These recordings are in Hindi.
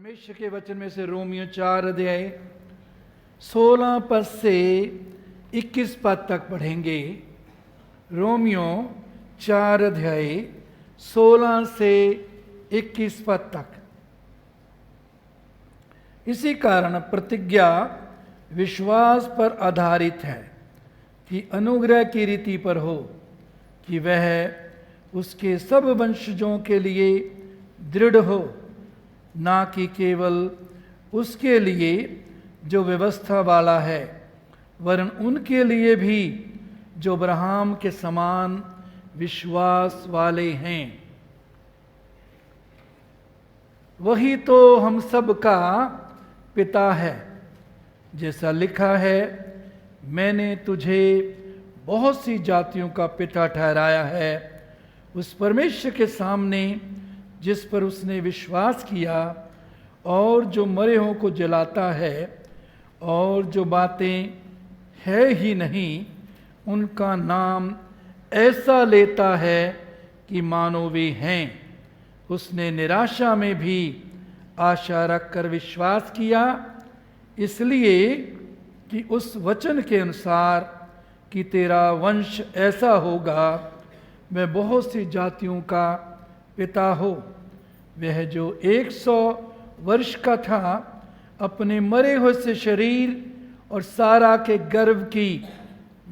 परमेश्वर के वचन में से रोमियो 4 अध्याय 16 पद से 21 पद तक पढ़ेंगे। रोमियो 4 अध्याय 16 से 21 पद तक। इसी कारण प्रतिज्ञा विश्वास पर आधारित है कि अनुग्रह की रीति पर हो कि वह उसके सब वंशजों के लिए दृढ़ हो, ना कि केवल उसके लिए जो व्यवस्था वाला है, वरन उनके लिए भी जो अब्राहम के समान विश्वास वाले हैं। वही तो हम सब का पिता है, जैसा लिखा है, मैंने तुझे बहुत सी जातियों का पिता ठहराया है। उस परमेश्वर के सामने जिस पर उसने विश्वास किया और जो मरे हुओं को जलाता है और जो बातें है ही नहीं उनका नाम ऐसा लेता है कि मानो वे हैं। उसने निराशा में भी आशा रखकर विश्वास किया, इसलिए कि उस वचन के अनुसार कि तेरा वंश ऐसा होगा, मैं बहुत सी जातियों का पिता हो। वह जो 100 वर्ष का था, अपने मरे हुए से शरीर और सारा के गर्भ की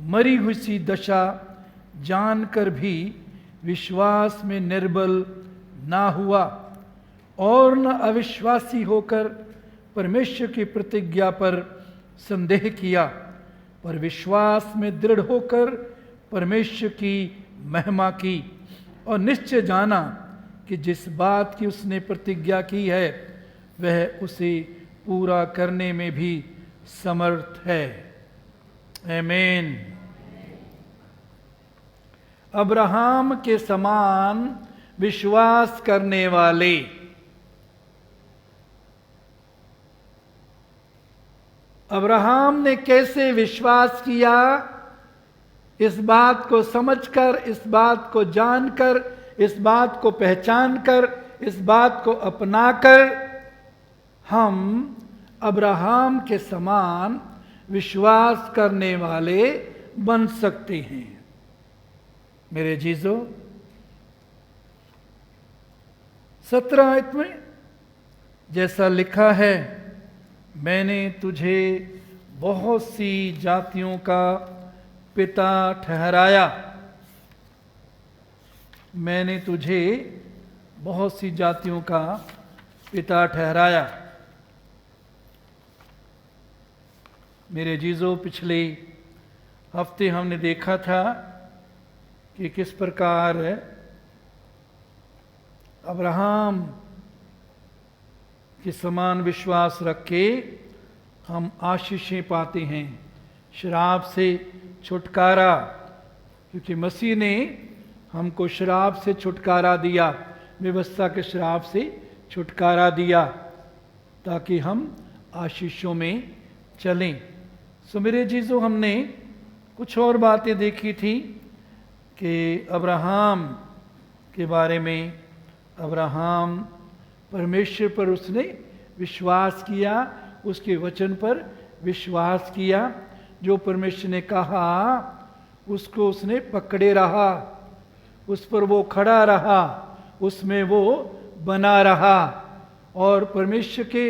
मरी हुई सी दशा जानकर भी विश्वास में निर्बल ना हुआ और न अविश्वासी होकर परमेश्वर की प्रतिज्ञा पर संदेह किया, पर विश्वास में दृढ़ होकर परमेश्वर की महिमा की और निश्चय जाना कि जिस बात की उसने प्रतिज्ञा की है वह उसे पूरा करने में भी समर्थ है। आमीन। अब्राहम के समान विश्वास करने वाले। अब्राहम ने कैसे विश्वास किया? इस बात को समझकर, इस बात को जानकर, इस बात को पहचानकर, इस बात को अपनाकर हम अब्राहम के समान विश्वास करने वाले बन सकते हैं। मेरे जीजो, 17 आयत में जैसा लिखा है, मैंने तुझे बहुत सी जातियों का पिता ठहराया। मैंने तुझे बहुत सी जातियों का पिता ठहराया। मेरे जीजों, पिछले हफ्ते हमने देखा था कि किस प्रकार अब्राहम के समान विश्वास रख के हम आशीषें पाते हैं, शराब से छुटकारा, क्योंकि मसीह ने हमको शराब से छुटकारा दिया, व्यवस्था के शराब से छुटकारा दिया, ताकि हम आशीषों में चलें। सो मेरे जीजों, हमने कुछ और बातें देखी थी कि अब्राहम के बारे में। अब्राहम परमेश्वर पर उसने विश्वास किया, उसके वचन पर विश्वास किया। जो परमेश्वर ने कहा उसको उसने पकड़े रहा, उस पर वो खड़ा रहा, उसमें वो बना रहा और परमेश्वर के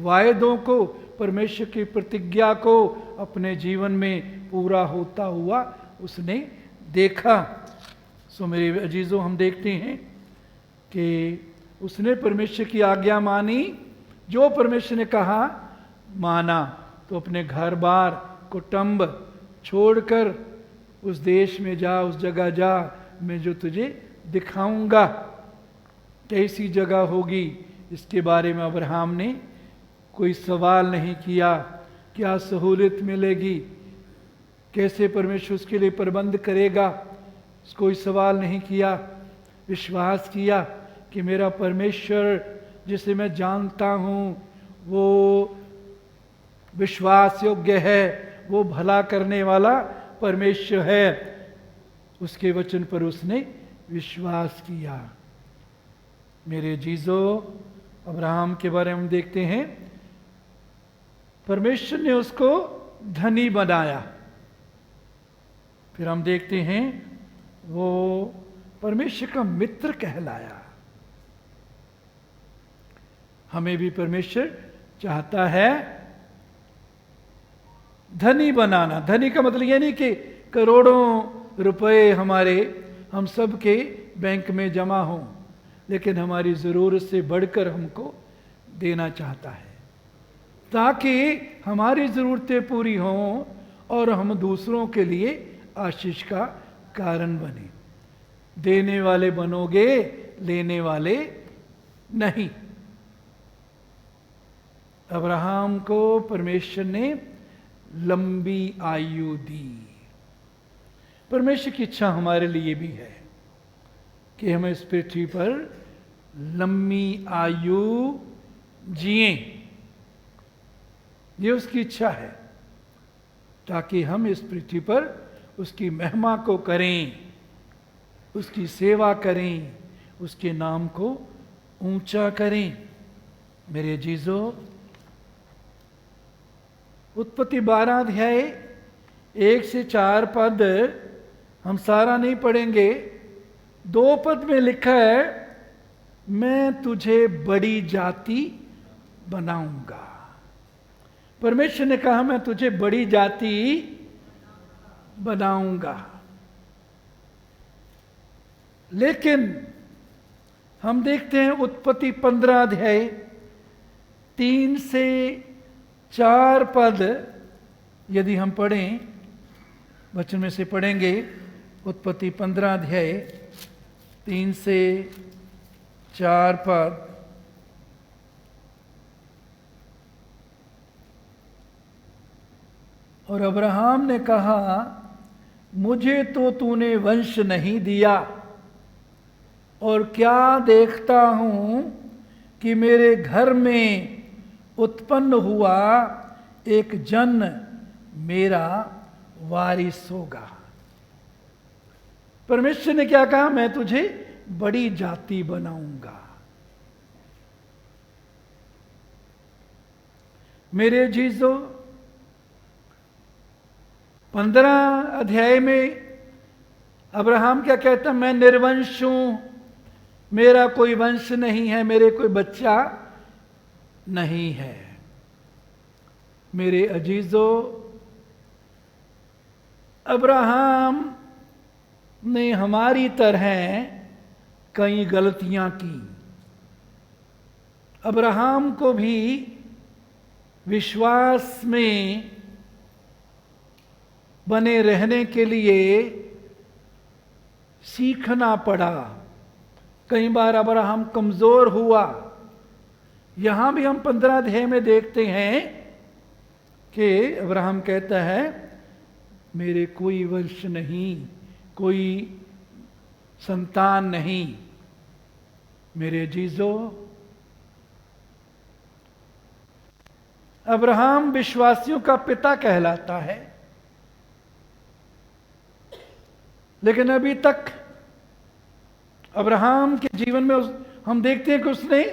वायदों को, परमेश्वर की प्रतिज्ञा को अपने जीवन में पूरा होता हुआ उसने देखा। सो मेरे अजीजों, हम देखते हैं कि उसने परमेश्वर की आज्ञा मानी, जो परमेश्वर ने कहा माना, तो अपने घर बार कुटुंब छोड़कर उस देश में जा, उस जगह जा, मैं जो तुझे दिखाऊंगा। कैसी जगह होगी इसके बारे में अब्राहम ने कोई सवाल नहीं किया। क्या सहूलियत मिलेगी, कैसे परमेश्वर उसके लिए प्रबंध करेगा, कोई सवाल नहीं किया। विश्वास किया कि मेरा परमेश्वर जिसे मैं जानता हूँ वो विश्वास योग्य है, वो भला करने वाला परमेश्वर है। उसके वचन पर उसने विश्वास किया। मेरे जीजो, अब्राहम के बारे में हम देखते हैं, परमेश्वर ने उसको धनी बनाया। फिर हम देखते हैं वो परमेश्वर का मित्र कहलाया। हमें भी परमेश्वर चाहता है धनी बनाना। धनी का मतलब ये नहीं कि करोड़ों रुपए हम सब के बैंक में जमा हों, लेकिन हमारी ज़रूरत से बढ़कर हमको देना चाहता है, ताकि हमारी ज़रूरतें पूरी हों और हम दूसरों के लिए आशीष का कारण बने। देने वाले बनोगे, लेने वाले नहीं। अब्राहम को परमेश्वर ने लंबी आयु दी। परमेश्वर की इच्छा हमारे लिए भी है कि हम इस पृथ्वी पर लंबी आयु जिए। ये उसकी इच्छा है, ताकि हम इस पृथ्वी पर उसकी महिमा को करें, उसकी सेवा करें, उसके नाम को ऊंचा करें। मेरे जीजो, उत्पत्ति 12 अध्याय 1 से 4 पद हम सारा नहीं पढ़ेंगे। 2 पद में लिखा है, मैं तुझे बड़ी जाति बनाऊंगा। परमेश्वर ने कहा मैं तुझे बड़ी जाति बनाऊंगा। लेकिन हम देखते हैं उत्पत्ति 15 अध्याय 3 से 4 पद, यदि हम पढ़ें, वचन में से पढ़ेंगे, उत्पत्ति 15 अध्याय 3 से 4 पद। और अब्राहम ने कहा, मुझे तो तूने वंश नहीं दिया, और क्या देखता हूं कि मेरे घर में उत्पन्न हुआ एक जन मेरा वारिस होगा। परमेश्वर ने क्या कहा? मैं तुझे बड़ी जाति बनाऊंगा। मेरे जीजो, 15 अध्याय में अब्राहम क्या कहता? मैं निर्वंश हूं, मेरा कोई वंश नहीं है, मेरे कोई बच्चा नहीं है। मेरे अजीजो, अब्राहम ने हमारी तरह कई गलतियां की। अब्राहम को भी विश्वास में बने रहने के लिए सीखना पड़ा। कई बार अब्राहम कमजोर हुआ। यहां भी हम 15 अध्याय में देखते हैं कि अब्राहम कहता है, मेरे कोई वंश नहीं, कोई संतान नहीं। मेरे जीजो, अब्राहम विश्वासियों का पिता कहलाता है, लेकिन अभी तक अब्राहम के जीवन में हम देखते हैं कि उसने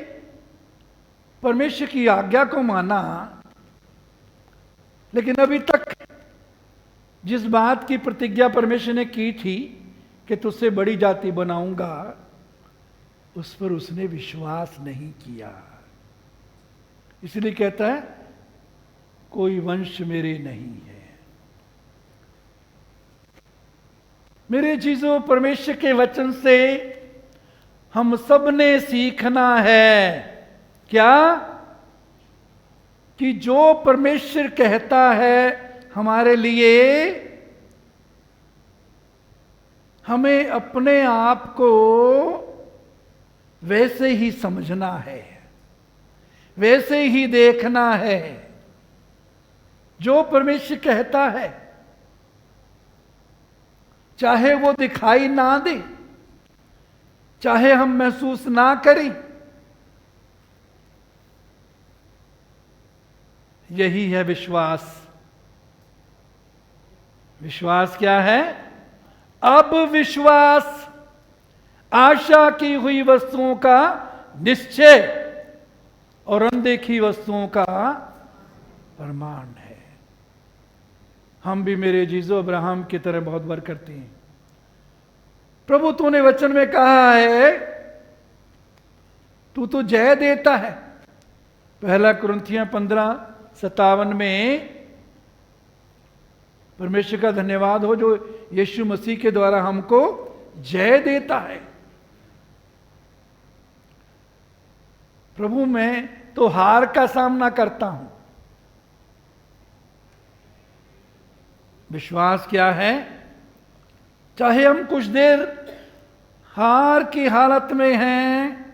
परमेश्वर की आज्ञा को माना, लेकिन अभी तक जिस बात की प्रतिज्ञा परमेश्वर ने की थी कि तुझसे बड़ी जाति बनाऊंगा, उस पर उसने विश्वास नहीं किया। इसलिए कहता है, कोई वंश मेरे नहीं है। मेरे चीजों, परमेश्वर के वचन से हम सब ने सीखना है क्या? कि जो परमेश्वर कहता है हमारे लिए, हमें अपने आप को वैसे ही समझना है, वैसे ही देखना है। जो परमेश्वर कहता है, चाहे वो दिखाई ना दे, चाहे हम महसूस ना करें, यही है विश्वास। विश्वास क्या है? अब विश्वास आशा की हुई वस्तुओं का निश्चय और अनदेखी वस्तुओं का प्रमाण है। हम भी मेरे जीजो अब्राहम की तरह बहुत बार करते हैं, प्रभु तूने वचन में कहा है तू तो जय देता है। पहला कुरिन्थियों 15:57 में परमेश्वर का धन्यवाद हो जो यीशु मसीह के द्वारा हमको जय देता है। प्रभु मैं तो हार का सामना करता हूं। विश्वास क्या है? चाहे हम कुछ देर हार की हालत में हैं,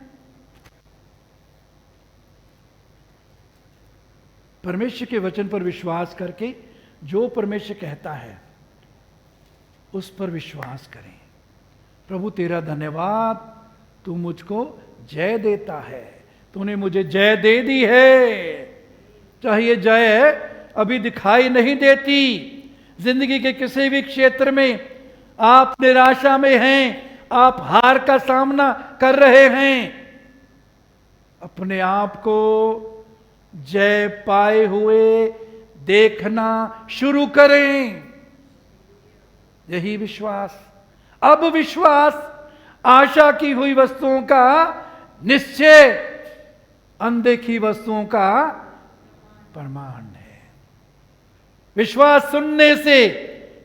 परमेश्वर के वचन पर विश्वास करके जो परमेश्वर कहता है उस पर विश्वास करें। प्रभु तेरा धन्यवाद, तू मुझको जय देता है, तूने मुझे जय दे दी है। चाहे ये जय अभी दिखाई नहीं देती, जिंदगी के किसी भी क्षेत्र में आप निराशा में हैं, आप हार का सामना कर रहे हैं, अपने आप को जय पाए हुए देखना शुरू करें। यही विश्वास। अब विश्वास आशा की हुई वस्तुओं का निश्चय, अनदेखी वस्तुओं का प्रमाण है। विश्वास सुनने से,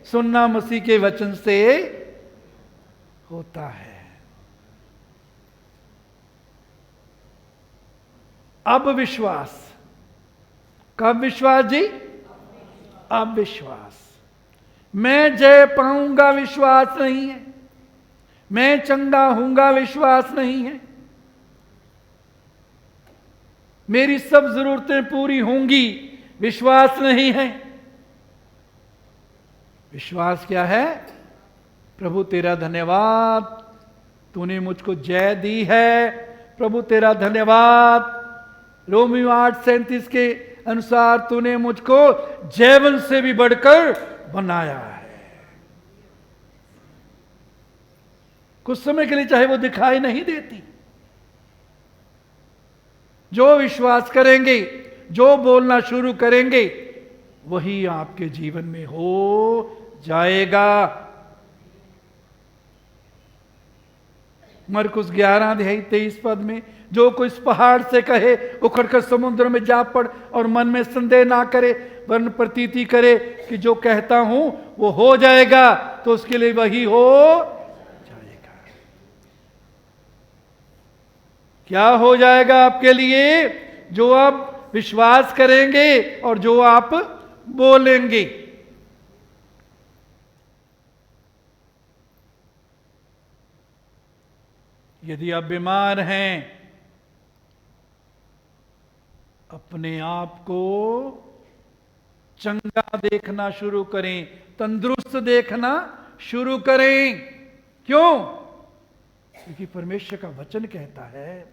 सुनना मसीह के वचन से होता है। अब विश्वास, कब विश्वास जी? अब विश्वास। मैं जय पाऊंगा विश्वास नहीं है, मैं चंगा हूंगा विश्वास नहीं है, मेरी सब जरूरतें पूरी होंगी विश्वास नहीं है। विश्वास क्या है? प्रभु तेरा धन्यवाद, तूने मुझको जय दी है। प्रभु तेरा धन्यवाद, रोमियो 8:37 के अनुसार तूने मुझको जैवन से भी बढ़कर बनाया है। कुछ समय के लिए चाहे वो दिखाई नहीं देती, जो विश्वास करेंगे, जो बोलना शुरू करेंगे, वही आपके जीवन में हो जाएगा। मरकुस 11:23 में, जो कोई इस पहाड़ से कहे उखड़कर समुद्र में जा पड़ और मन में संदेह ना करे वरन प्रतीति करे कि जो कहता हूं वो हो जाएगा, तो उसके लिए वही हो जाएगा। क्या हो जाएगा आपके लिए? जो आप विश्वास करेंगे और जो आप बोलेंगे। यदि आप बीमार हैं, अपने आप को चंगा देखना शुरू करें, तंदुरुस्त देखना शुरू करें। क्यों? क्योंकि परमेश्वर का वचन कहता है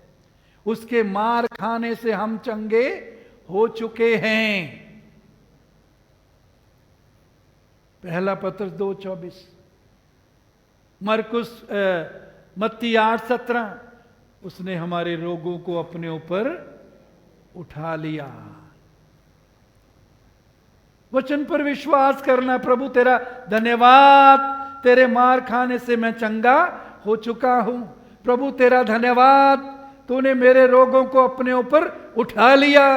उसके मार खाने से हम चंगे हो चुके हैं। पहला पत्र 2:24, मरकुस मत्ती 8:17, उसने हमारे रोगों को अपने ऊपर उठा लिया। वचन पर विश्वास करना। प्रभु तेरा धन्यवाद, तेरे मार खाने से मैं चंगा हो चुका हूं। प्रभु तेरा धन्यवाद, तूने मेरे रोगों को अपने ऊपर उठा लिया,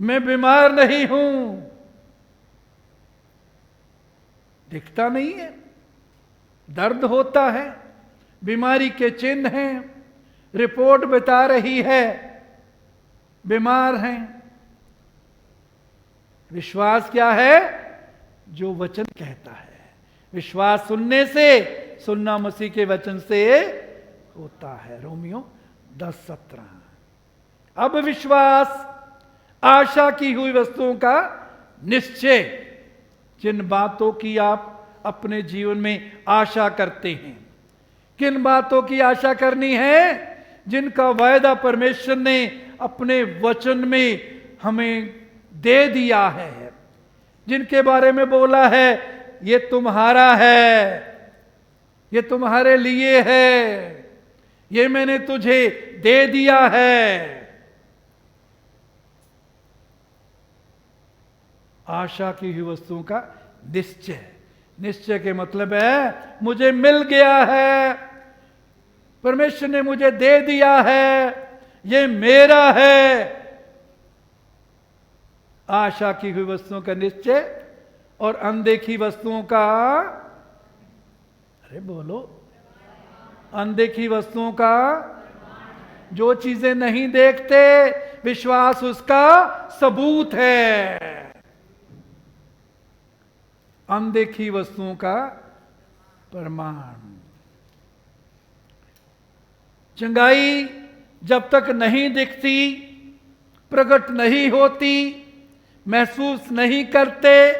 मैं बीमार नहीं हूं। दिखता नहीं है, दर्द होता है, बीमारी के चिन्ह हैं, रिपोर्ट बता रही है बीमार हैं। विश्वास क्या है? जो वचन कहता है। विश्वास सुनने से, सुनना मसीह के वचन से होता है। रोमियो 10:17। अब विश्वास आशा की हुई वस्तुओं का निश्चय, जिन बातों की आप अपने जीवन में आशा करते हैं। किन बातों की आशा करनी है? जिनका वायदा परमेश्वर ने अपने वचन में हमें दे दिया है, जिनके बारे में बोला है ये तुम्हारा है, ये तुम्हारे लिए है, ये मैंने तुझे दे दिया है। आशा की हुई वस्तुओं का निश्चय, निश्चय के मतलब है मुझे मिल गया है, परमेश्वर ने मुझे दे दिया है, ये मेरा है। आशा की हुई वस्तुओं का निश्चय और अनदेखी वस्तुओं का, अरे बोलो, अनदेखी वस्तुओं का, जो चीजें नहीं देखते विश्वास उसका सबूत है। अनदेखी वस्तुओं का प्रमाण। चंगाई जब तक नहीं दिखती, प्रकट नहीं होती, महसूस नहीं करते,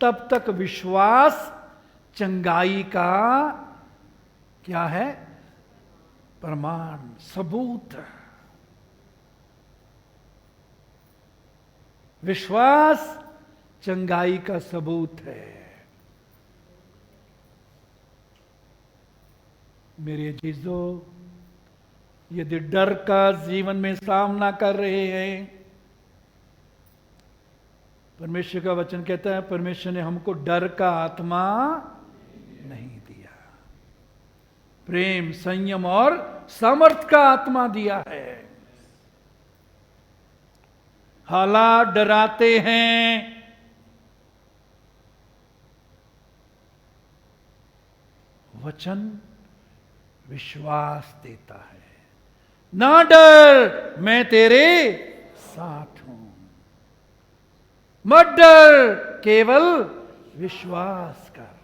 तब तक विश्वास चंगाई का क्या है? प्रमाण, सबूत। विश्वास चंगाई का सबूत है। मेरे चीजों, यदि डर का जीवन में सामना कर रहे हैं, परमेश्वर का वचन कहता है परमेश्वर ने हमको डर का आत्मा नहीं दिया, प्रेम, संयम और सामर्थ का आत्मा दिया है। हालात डराते हैं, वचन विश्वास देता है। ना डर, मैं तेरे साथ हूं। मत डर, केवल विश्वास कर।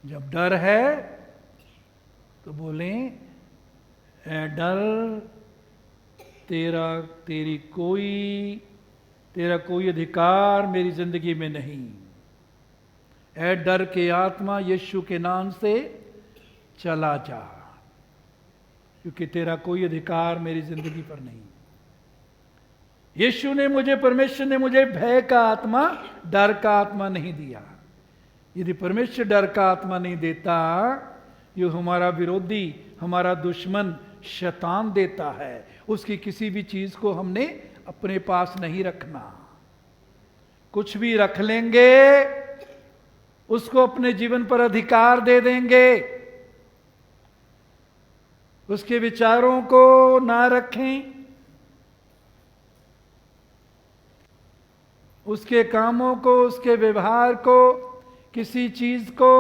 जब डर है तो बोलें, ऐ डर, तेरा कोई अधिकार मेरी जिंदगी में नहीं। ऐ डर के आत्मा, यीशु के नाम से चला जा, क्योंकि तेरा कोई अधिकार मेरी जिंदगी पर नहीं। यीशु ने मुझे, परमेश्वर ने मुझे भय का आत्मा, डर का आत्मा नहीं दिया। यदि परमेश्वर डर का आत्मा नहीं देता, ये हमारा विरोधी, हमारा दुश्मन शैतान देता है। उसकी किसी भी चीज को हमने अपने पास नहीं रखना। कुछ भी रख लेंगे, उसको अपने जीवन पर अधिकार दे देंगे। उसके विचारों को ना रखें, उसके कामों को, उसके व्यवहार को, किसी चीज को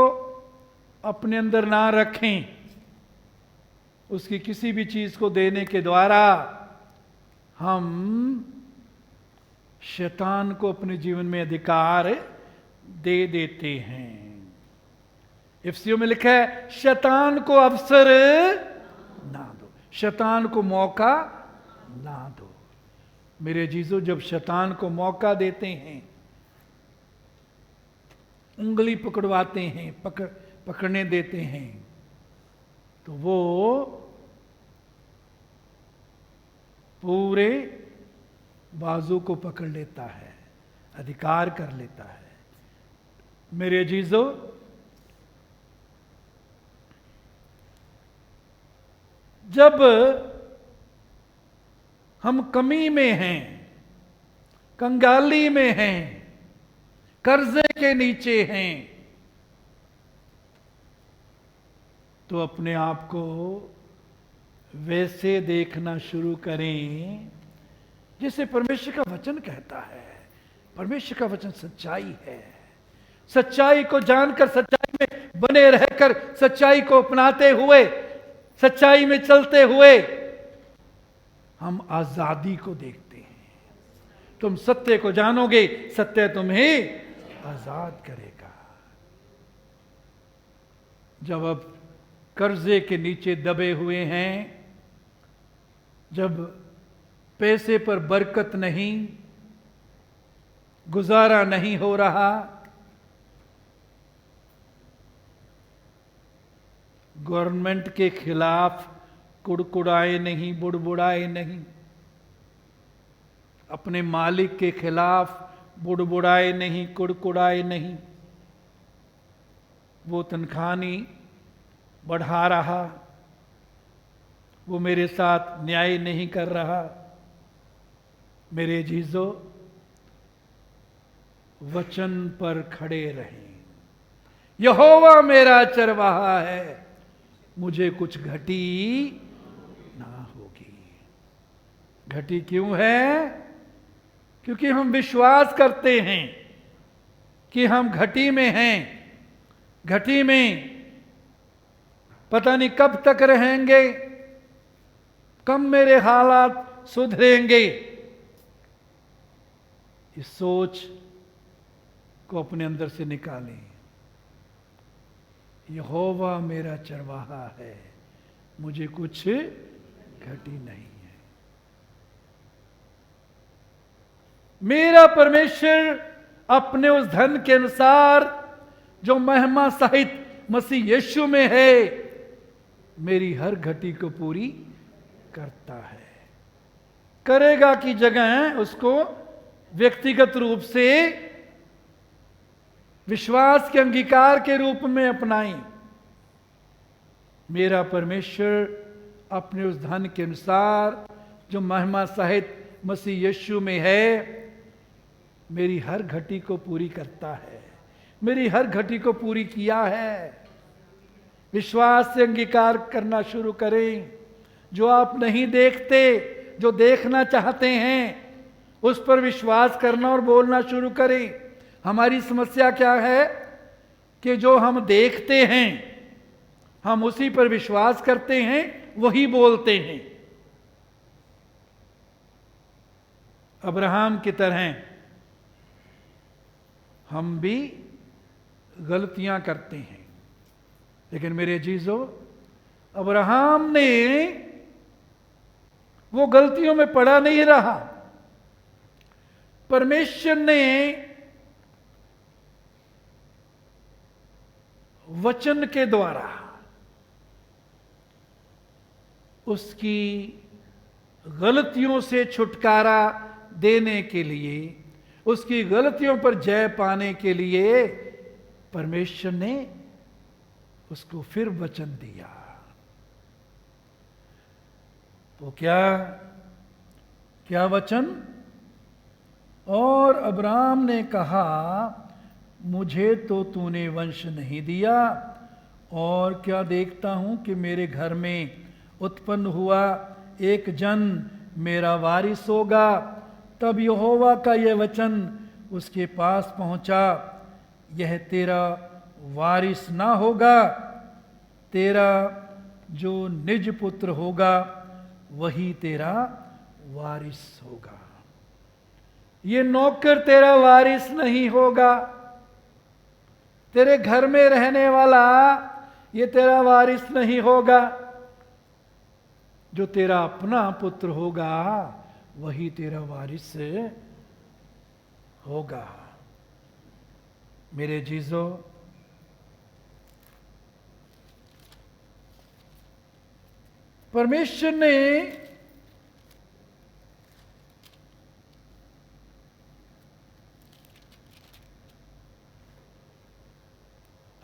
अपने अंदर ना रखें। उसकी किसी भी चीज को देने के द्वारा हम शैतान को अपने जीवन में अधिकार दे देते हैं। इफ्सियों में लिखा है, शैतान को अवसर ना दो, शैतान को मौका ना दो। मेरे जीजो, जब शैतान को मौका देते हैं, उंगली पकड़वाते हैं, पकड़ने देते हैं, तो वो पूरे बाजू को पकड़ लेता है, अधिकार कर लेता है। मेरे अजीजों, जब हम कमी में हैं, कंगाली में हैं, कर्जे के नीचे हैं, तो अपने आप को वैसे देखना शुरू करें जिसे परमेश्वर का वचन कहता है। परमेश्वर का वचन सच्चाई है। सच्चाई को जानकर, सच्चाई में बने रहकर, सच्चाई को अपनाते हुए, सच्चाई में चलते हुए हम आजादी को देखते हैं। तुम सत्य को जानोगे, सत्य तुम्हें आजाद करेगा। जब अब कर्जे के नीचे दबे हुए हैं, जब पैसे पर बरकत नहीं, गुजारा नहीं हो रहा, गवर्नमेंट के खिलाफ कुड़कुड़ाए नहीं, बुड़बुड़ाए नहीं, अपने मालिक के खिलाफ बुड़बुड़ाए नहीं, कुड़कुड़ाए नहीं। वो तनख्वाह नहीं बढ़ा रहा, वो मेरे साथ न्याय नहीं कर रहा। मेरे अजीजों, वचन पर खड़े रहें। यहोवा मेरा चरवाहा है, मुझे कुछ घटी ना होगी। घटी क्यों है? क्योंकि हम विश्वास करते हैं कि हम घटी में हैं। घटी में पता नहीं कब तक रहेंगे, कब मेरे हालात सुधरेंगे। इस सोच को अपने अंदर से निकालें। यहोवा मेरा चरवाहा है, मुझे कुछ घटी नहीं है। मेरा परमेश्वर अपने उस धन के अनुसार जो महिमा सहित मसीह यीशु में है, मेरी हर घटी को पूरी करता है। करेगा की जगह उसको व्यक्तिगत रूप से विश्वास के अंगीकार के रूप में अपनाएं। मेरा परमेश्वर अपने उस धन के अनुसार जो महिमा सहित मसीह यीशु में है, मेरी हर घटी को पूरी करता है। मेरी हर घटी को पूरी किया है। विश्वास से अंगीकार करना शुरू करें। जो आप नहीं देखते, जो देखना चाहते हैं, उस पर विश्वास करना और बोलना शुरू करें। हमारी समस्या क्या है कि जो हम देखते हैं, हम उसी पर विश्वास करते हैं, वही बोलते हैं। अब्राहम की तरह हम भी गलतियां करते हैं। लेकिन मेरे अजीजों, अब्राहम ने वो गलतियों में पड़ा नहीं रहा। परमेश्वर ने वचन के द्वारा उसकी गलतियों से छुटकारा देने के लिए, उसकी गलतियों पर जय पाने के लिए परमेश्वर ने उसको फिर वचन दिया। तो क्या वचन? और अब्राहम ने कहा, मुझे तो तूने वंश नहीं दिया, और क्या देखता हूं कि मेरे घर में उत्पन्न हुआ एक जन मेरा वारिस होगा। तब यहोवा का यह वचन उसके पास पहुंचा, यह तेरा वारिस ना होगा, तेरा जो निज पुत्र होगा वही तेरा वारिस होगा। ये नौकर तेरा वारिस नहीं होगा। तेरे घर में रहने वाला ये तेरा वारिस नहीं होगा। जो तेरा अपना पुत्र होगा वही तेरा वारिस होगा। मेरे जीजो, परमेश्वर ने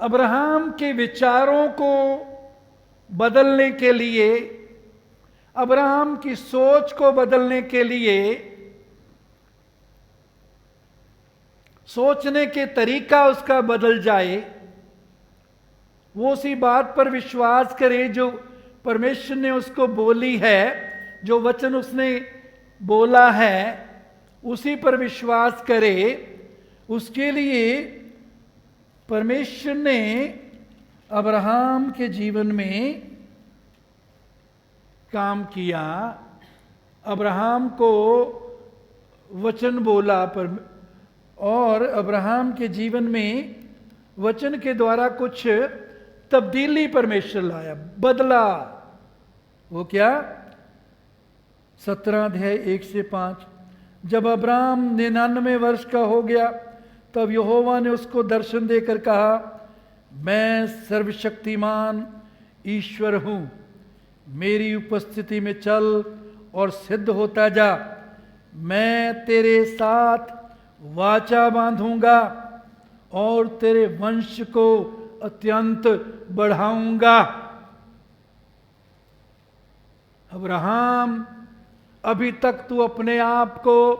अब्राहम के विचारों को बदलने के लिए, अब्राहम की सोच को बदलने के लिए, सोचने के तरीका उसका बदल जाए, वो उसी बात पर विश्वास करे जो परमेश्वर ने उसको बोली है, जो वचन उसने बोला है, उसी पर विश्वास करे। उसके लिए परमेश्वर ने अब्राहम के जीवन में काम किया। अब्राहम को वचन बोला और अब्राहम के जीवन में वचन के द्वारा कुछ तब्दीली परमेश्वर लाया, बदला। वो क्या? 17 अध्याय 1 से 5। जब अब्राहम 99 वर्ष का हो गया, तब यहोवा ने उसको दर्शन देकर कहा, मैं सर्वशक्तिमान ईश्वर हूँ, मेरी उपस्थिति में चल और सिद्ध होता जा। मैं तेरे साथ वाचा बांधूंगा और तेरे वंश को अत्यंत बढ़ाऊंगा। अब्राहम, अभी तक तू अपने आप को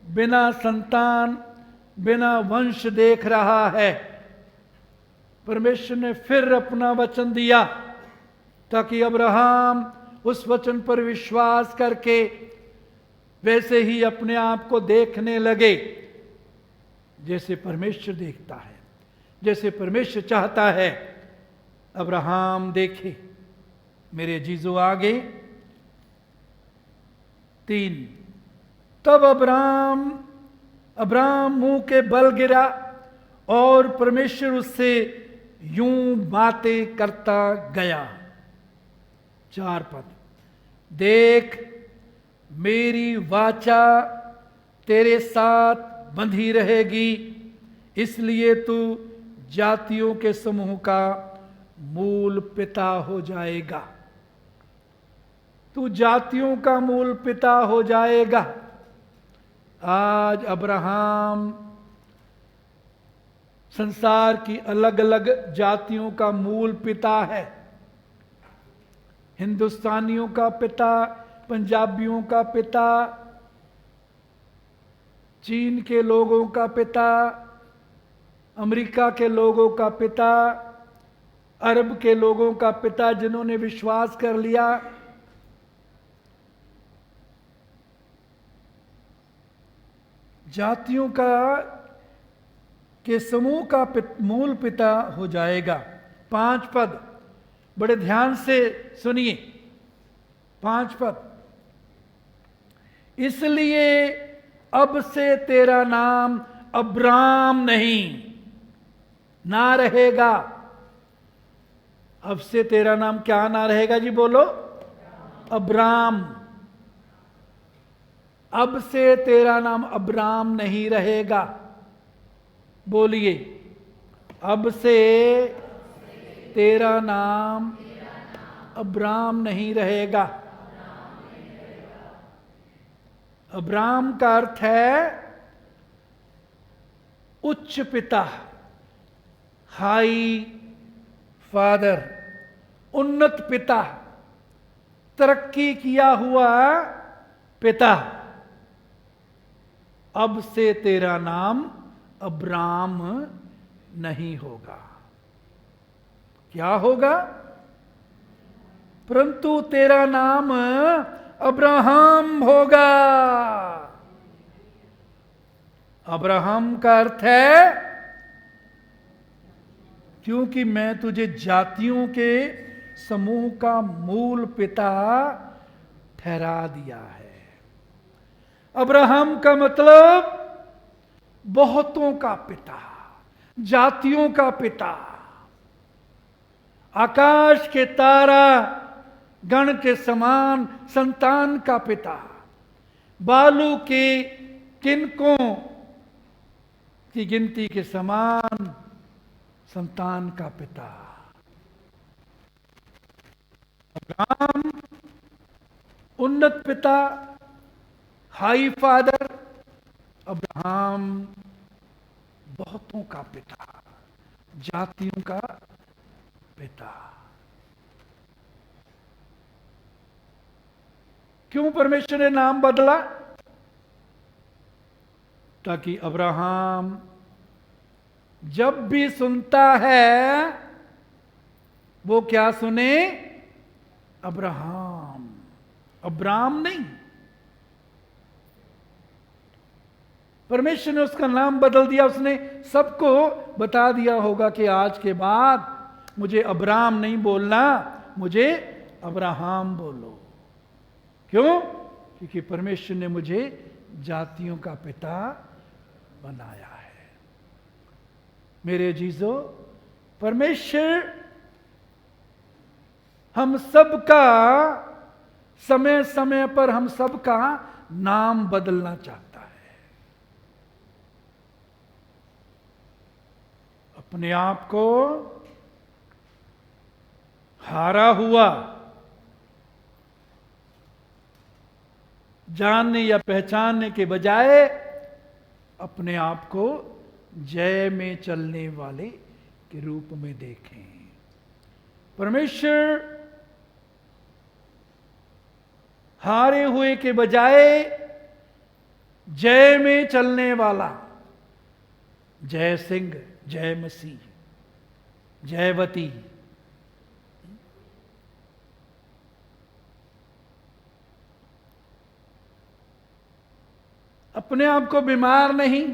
बिना संतान, बिना वंश देख रहा है। परमेश्वर ने फिर अपना वचन दिया ताकि अब्राहम उस वचन पर विश्वास करके वैसे ही अपने आप को देखने लगे जैसे परमेश्वर देखता है, जैसे परमेश्वर चाहता है अब्राहम देखे। मेरे जीजो आगे 3। तब अब्राहम मुंह के बल गिरा और परमेश्वर उससे यूं बातें करता गया। 4 पद। देख, मेरी वाचा तेरे साथ बंधी रहेगी, इसलिए तू जातियों के समूह का मूल पिता हो जाएगा। तू जातियों का मूल पिता हो जाएगा। आज अब्राहम संसार की अलग अलग जातियों का मूल पिता है। हिंदुस्तानियों का पिता, पंजाबियों का पिता, चीन के लोगों का पिता, अमेरिका के लोगों का पिता, अरब के लोगों का पिता जिन्होंने विश्वास कर लिया। जातियों के समूह का मूल पिता हो जाएगा। 5 पद, बड़े ध्यान से सुनिए। 5 पद। इसलिए अब से तेरा नाम अब्राम नहीं ना रहेगा। अब से तेरा नाम क्या ना रहेगा जी? बोलो। अब्राम। अब से तेरा नाम अब्राम नहीं रहेगा। बोलिए, अब से तेरा नाम अब्राम नहीं रहेगा। अब्राम का अर्थ है उच्च पिता, हाई फादर, उन्नत पिता, तरक्की किया हुआ पिता। अब से तेरा नाम अब्राम नहीं होगा। क्या होगा? परंतु तेरा नाम अब्राहम होगा। अब्राहम का अर्थ है क्योंकि मैं तुझे जातियों के समूह का मूल पिता ठहरा दिया है। अब्राहम का मतलब बहुतों का पिता, जातियों का पिता, आकाश के तारा गण के समान संतान का पिता, बालू के तिनकों की गिनती के समान संतान का पिता। अब्राहम उन्नत पिता, हाई फादर। अब्राहम बहुतों का पिता, जातियों का पिता। क्यों परमेश्वर ने नाम बदला? ताकि अब्राहम जब भी सुनता है वो क्या सुने? अब्राहम, अब्राम नहीं। परमेश्वर ने उसका नाम बदल दिया। उसने सबको बता दिया होगा कि आज के बाद मुझे अब्राम नहीं बोलना, मुझे अब्राहम बोलो। क्यों? क्योंकि परमेश्वर ने मुझे जातियों का पिता बनाया है। मेरे जीजो, परमेश्वर हम सबका समय समय पर हम सबका नाम बदलना चाहता है। अपने आप को हारा हुआ, जानने या पहचानने के बजाय अपने आप को जय में चलने वाले के रूप में देखें। परमेश्वर हारे हुए के बजाय जय में चलने वाला, जय सिंह, जय मसीह, जयवती, अपने आप को बीमार नहीं,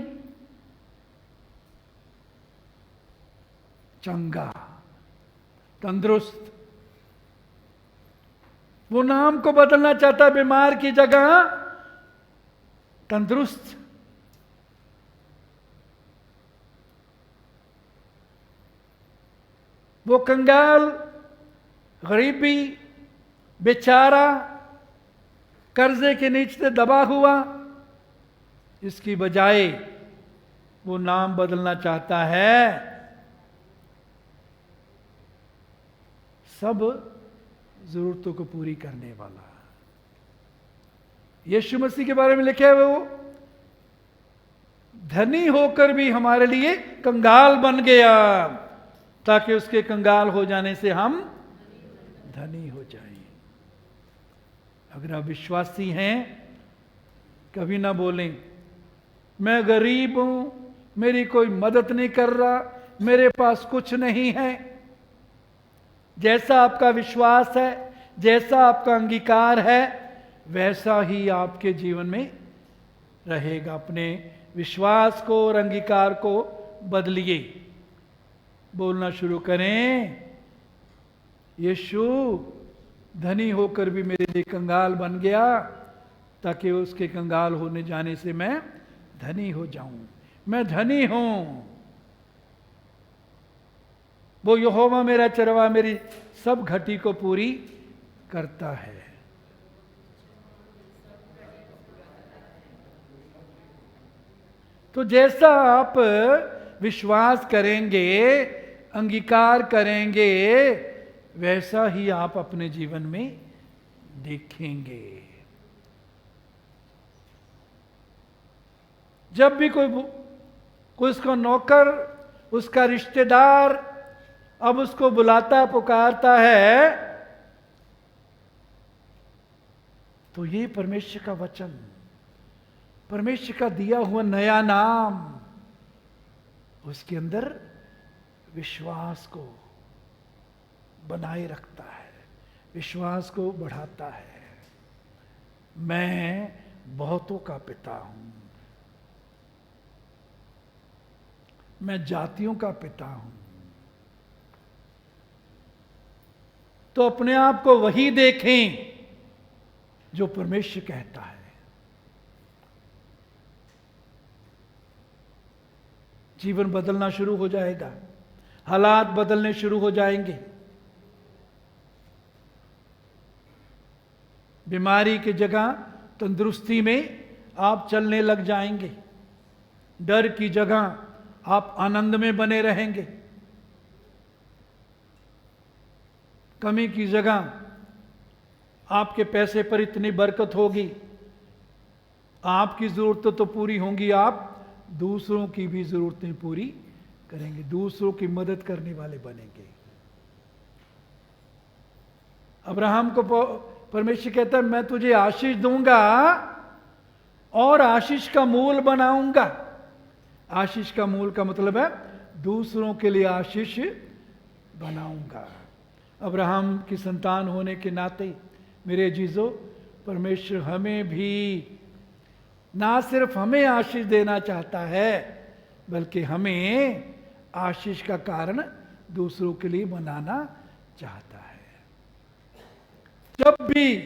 चंगा, तंदुरुस्त। वो नाम को बदलना चाहता है, बीमार की जगह तंदुरुस्त। वो कंगाल, गरीबी, बेचारा, कर्जे के नीचे दबा हुआ, इसकी बजाय वो नाम बदलना चाहता है सब जरूरतों को पूरी करने वाला। यीशु मसीह के बारे में लिखा है वो धनी होकर भी हमारे लिए कंगाल बन गया, ताकि उसके कंगाल हो जाने से हम धनी हो जाएं। अगर आप विश्वासी हैं, कभी ना बोलें मैं गरीब हूं, मेरी कोई मदद नहीं कर रहा, मेरे पास कुछ नहीं है। जैसा आपका विश्वास है, जैसा आपका अंगीकार है, वैसा ही आपके जीवन में रहेगा। अपने विश्वास को और अंगीकार को बदलिए। बोलना शुरू करें, यीशु धनी होकर भी मेरे लिए कंगाल बन गया, ताकि उसके कंगाल होने जाने से मैं धनी हो जाऊं। मैं धनी हूं। वो यहोवा मेरा चरवा मेरी सब घटी को पूरी करता है। तो जैसा आप विश्वास करेंगे, अंगीकार करेंगे, वैसा ही आप अपने जीवन में देखेंगे। जब भी कोई उसका नौकर, उसका रिश्तेदार अब उसको बुलाता पुकारता है, तो ये परमेश्वर का वचन, परमेश्वर का दिया हुआ नया नाम उसके अंदर विश्वास को बनाए रखता है, विश्वास को बढ़ाता है। मैं बहुतों का पिता हूं, मैं जातियों का पिता हूं। तो अपने आप को वही देखें जो परमेश्वर कहता है। जीवन बदलना शुरू हो जाएगा, हालात बदलने शुरू हो जाएंगे। बीमारी की जगह तंदुरुस्ती में आप चलने लग जाएंगे। डर की जगह आप आनंद में बने रहेंगे। कमी की जगह आपके पैसे पर इतनी बरकत होगी, आपकी जरूरतें तो पूरी होंगी, आप दूसरों की भी जरूरतें पूरी करेंगे, दूसरों की मदद करने वाले बनेंगे। अब्राहम को परमेश्वर कहता है मैं तुझे आशीष दूंगा और आशीष का मूल बनाऊंगा। आशीष का मूल का मतलब है दूसरों के लिए आशीष बनाऊंगा। अब्राहम की संतान होने के नाते मेरे जीजो, परमेश्वर हमें भी ना सिर्फ हमें आशीष देना चाहता है, बल्कि हमें आशीष का कारण दूसरों के लिए बनाना चाहता है। जब भी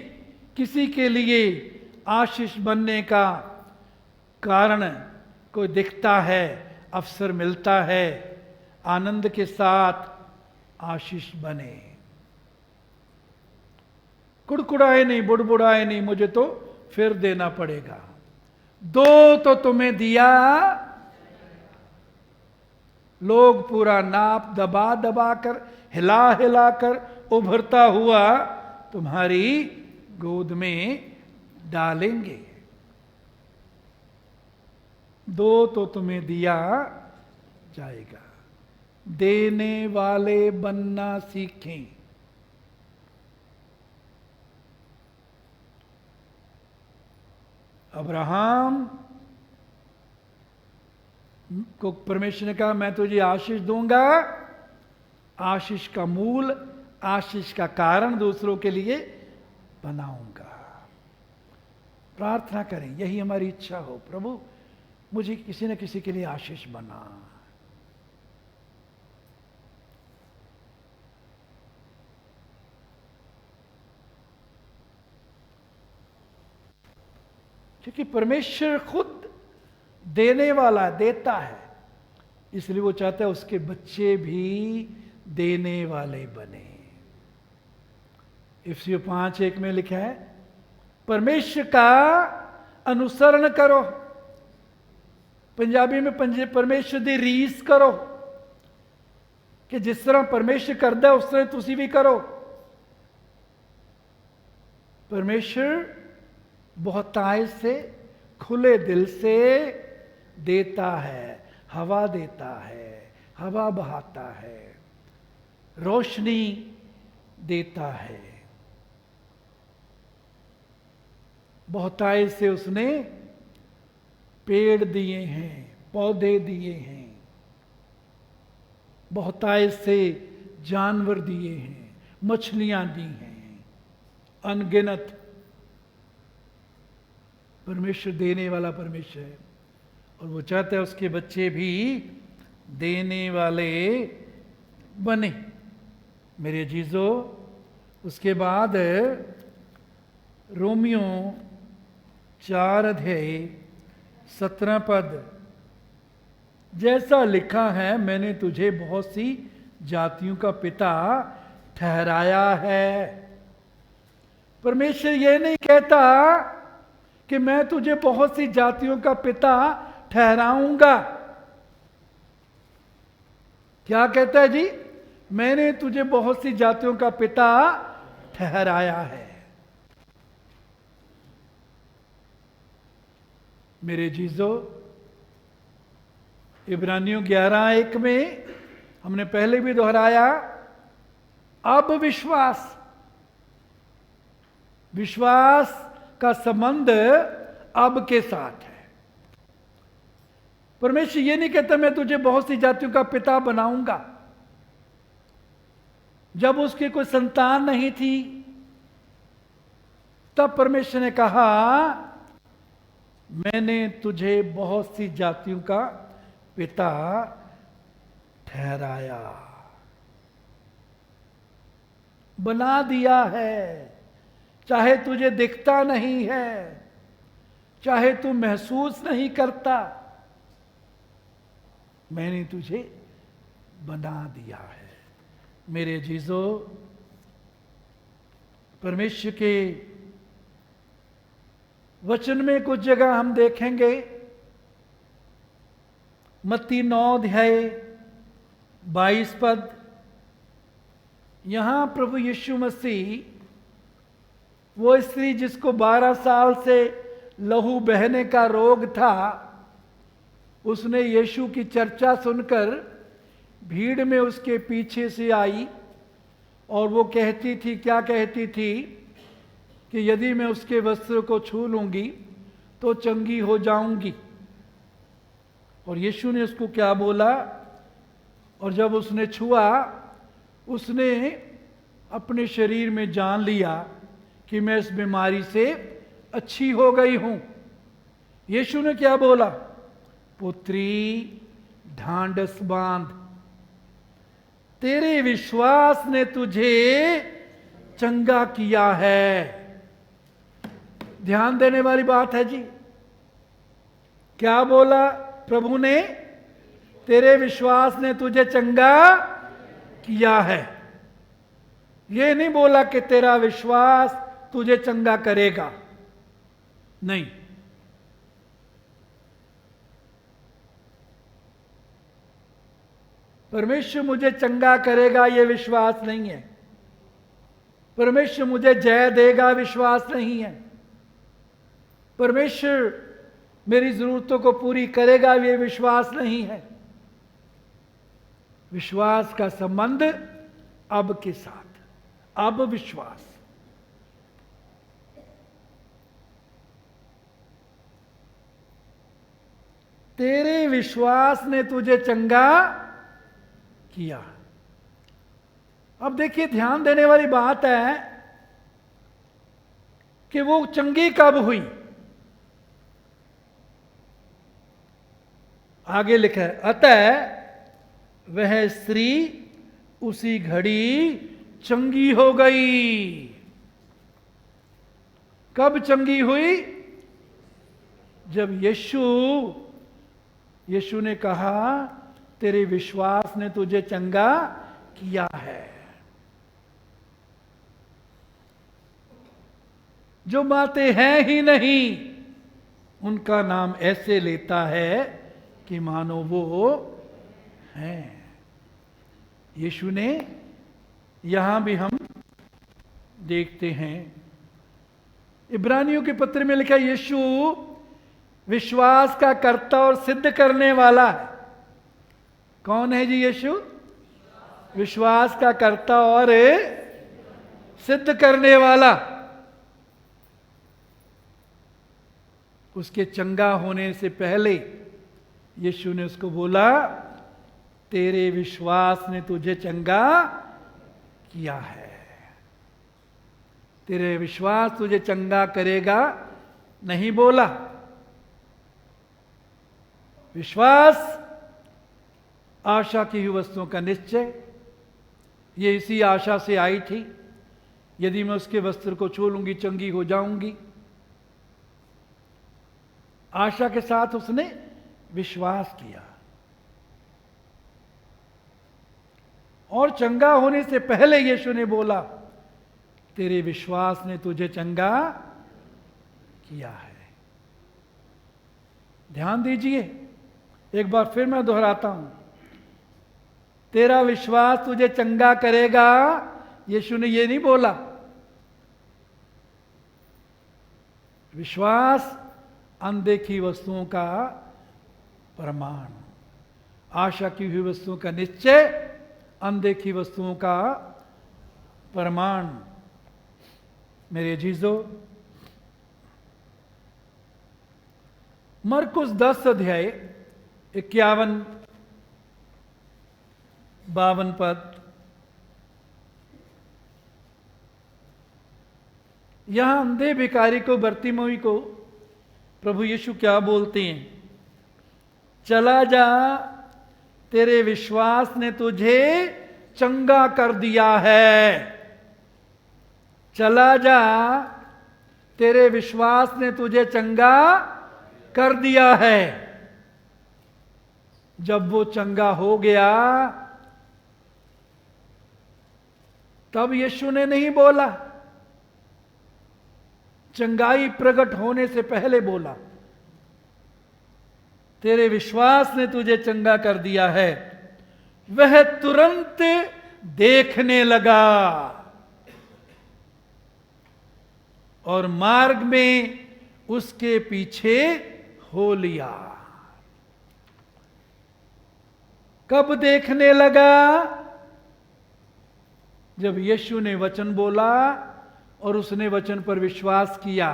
किसी के लिए आशीष बनने का कारण कोई दिखता है, अवसर मिलता है, आनंद के साथ आशीष बने। कुड़कुड़ाए नहीं, बुड़बुड़ाए नहीं, मुझे तो फिर देना पड़ेगा। दो तो तुम्हें दिया, लोग पूरा नाप दबा दबा कर, हिला हिला कर उभरता हुआ तुम्हारी गोद में डालेंगे। दो तो तुम्हें दिया जाएगा। देने वाले बनना सीखें। अब्राहम को परमेश्वर ने कहा मैं तुझे आशीष दूंगा, आशीष का मूल, आशीष का कारण दूसरों के लिए बनाऊंगा। प्रार्थना करें, यही हमारी इच्छा हो, प्रभु मुझे किसी न किसी के लिए आशीष बना। क्योंकि परमेश्वर खुद देने वाला, देता है, इसलिए वो चाहता है उसके बच्चे भी देने वाले बने। इफिसियों 5:1 में लिखा है, परमेश्वर का अनुसरण करो। पंजाबी में परमेश्वर दी रीस करो, कि जिस तरह परमेश्वर करता है उस तरह तुसी भी करो। परमेश्वर बहुतायत से, खुले दिल से देता है, हवा देता है, हवा बहाता है, रोशनी देता है। बहुतायत से उसने पेड़ दिए हैं, पौधे दिए हैं, बहुतायत से जानवर दिए हैं, मछलियां दी हैं, अनगिनत। परमेश्वर देने वाला परमेश्वर है, और वो चाहता है उसके बच्चे भी देने वाले बने। मेरे जीजो, उसके बाद रोमियो 4:17 जैसा लिखा है, मैंने तुझे बहुत सी जातियों का पिता ठहराया है। परमेश्वर ये नहीं कहता कि मैं तुझे बहुत सी जातियों का पिता ठहराऊंगा। क्या कहता है जी? मैंने तुझे बहुत सी जातियों का पिता ठहराया है। मेरे जीजो, इब्रानियों 11:1 में हमने पहले भी दोहराया, अब विश्वास का संबंध अब के साथ है। परमेश्वर ये नहीं कहता मैं तुझे बहुत सी जातियों का पिता बनाऊंगा। जब उसकी कोई संतान नहीं थी, तब परमेश्वर ने कहा मैंने तुझे बहुत सी जातियों का पिता ठहराया, बना दिया है। चाहे तुझे दिखता नहीं है, चाहे तू महसूस नहीं करता, मैंने तुझे बना दिया है। मेरे जीजो, परमेश्वर के वचन में कुछ जगह हम देखेंगे। मत्ती 9:22 यहां प्रभु यीशु मसीह, वो स्त्री जिसको 12 साल से लहू बहने का रोग था, उसने यीशु की चर्चा सुनकर भीड़ में उसके पीछे से आई, और वो कहती थी, क्या कहती थी, कि यदि मैं उसके वस्त्र को छू लूंगी तो चंगी हो जाऊंगी। और यीशु ने उसको क्या बोला? और जब उसने छुआ, उसने अपने शरीर में जान लिया कि मैं इस बीमारी से अच्छी हो गई हूं। यीशु ने क्या बोला? पुत्री ढांढस बांध, तेरे विश्वास ने तुझे चंगा किया है। ध्यान देने वाली बात है जी। क्या बोला प्रभु ने? तेरे विश्वास ने तुझे चंगा किया है। ये नहीं बोला कि तेरा विश्वास तुझे चंगा करेगा, नहीं। परमेश्वर मुझे चंगा करेगा, यह विश्वास नहीं है। परमेश्वर मुझे जय देगा, विश्वास नहीं है। परमेश्वर मेरी जरूरतों को पूरी करेगा, ये विश्वास नहीं है। विश्वास का संबंध अब के साथ, अब विश्वास। तेरे विश्वास ने तुझे चंगा किया। अब देखिए, ध्यान देने वाली बात है कि वो चंगी कब हुई। आगे लिखा है, अतः वह स्त्री उसी घड़ी चंगी हो गई। कब चंगी हुई? जब यीशु ने कहा, तेरे विश्वास ने तुझे चंगा किया है। जो बातें हैं ही नहीं, उनका नाम ऐसे लेता है कि मानो वो है। यीशु ने, यहां भी हम देखते हैं, इब्रानियों के पत्र में लिखा, यीशु विश्वास का कर्ता और सिद्ध करने वाला है। कौन है जी यीशु? विश्वास का कर्ता और सिद्ध करने वाला। उसके चंगा होने से पहले यीशु ने उसको बोला, तेरे विश्वास ने तुझे चंगा किया है। तेरे विश्वास तुझे चंगा करेगा नहीं बोला। विश्वास आशा की हुई वस्तुओं का निश्चय। ये इसी आशा से आई थी, यदि मैं उसके वस्त्र को छू लूंगी चंगी हो जाऊंगी। आशा के साथ उसने विश्वास किया। और चंगा होने से पहले यीशु ने बोला, तेरे विश्वास ने तुझे चंगा किया है। ध्यान दीजिए, एक बार फिर मैं दोहराता हूं, तेरा विश्वास तुझे चंगा करेगा। यीशु ने यह नहीं बोला। विश्वास अनदेखी वस्तुओं का प्रमाण, आशा की हुई वस्तुओं का निश्चय, अनदेखी वस्तुओं का प्रमाण। मेरे जीजो, मरकुस 10 अध्याय 51-52 पद, यहां अंधे भिखारी को, बरतिमोई को प्रभु यीशु क्या बोलते हैं? चला जा, तेरे विश्वास ने तुझे चंगा कर दिया है। चला जा, तेरे विश्वास ने तुझे चंगा कर दिया है। जब वो चंगा हो गया, तब यीशु ने नहीं बोला, चंगाई प्रकट होने से पहले बोला, तेरे विश्वास ने तुझे चंगा कर दिया है। वह तुरंत देखने लगा और मार्ग में उसके पीछे हो लिया। कब देखने लगा? जब यीशु ने वचन बोला और उसने वचन पर विश्वास किया।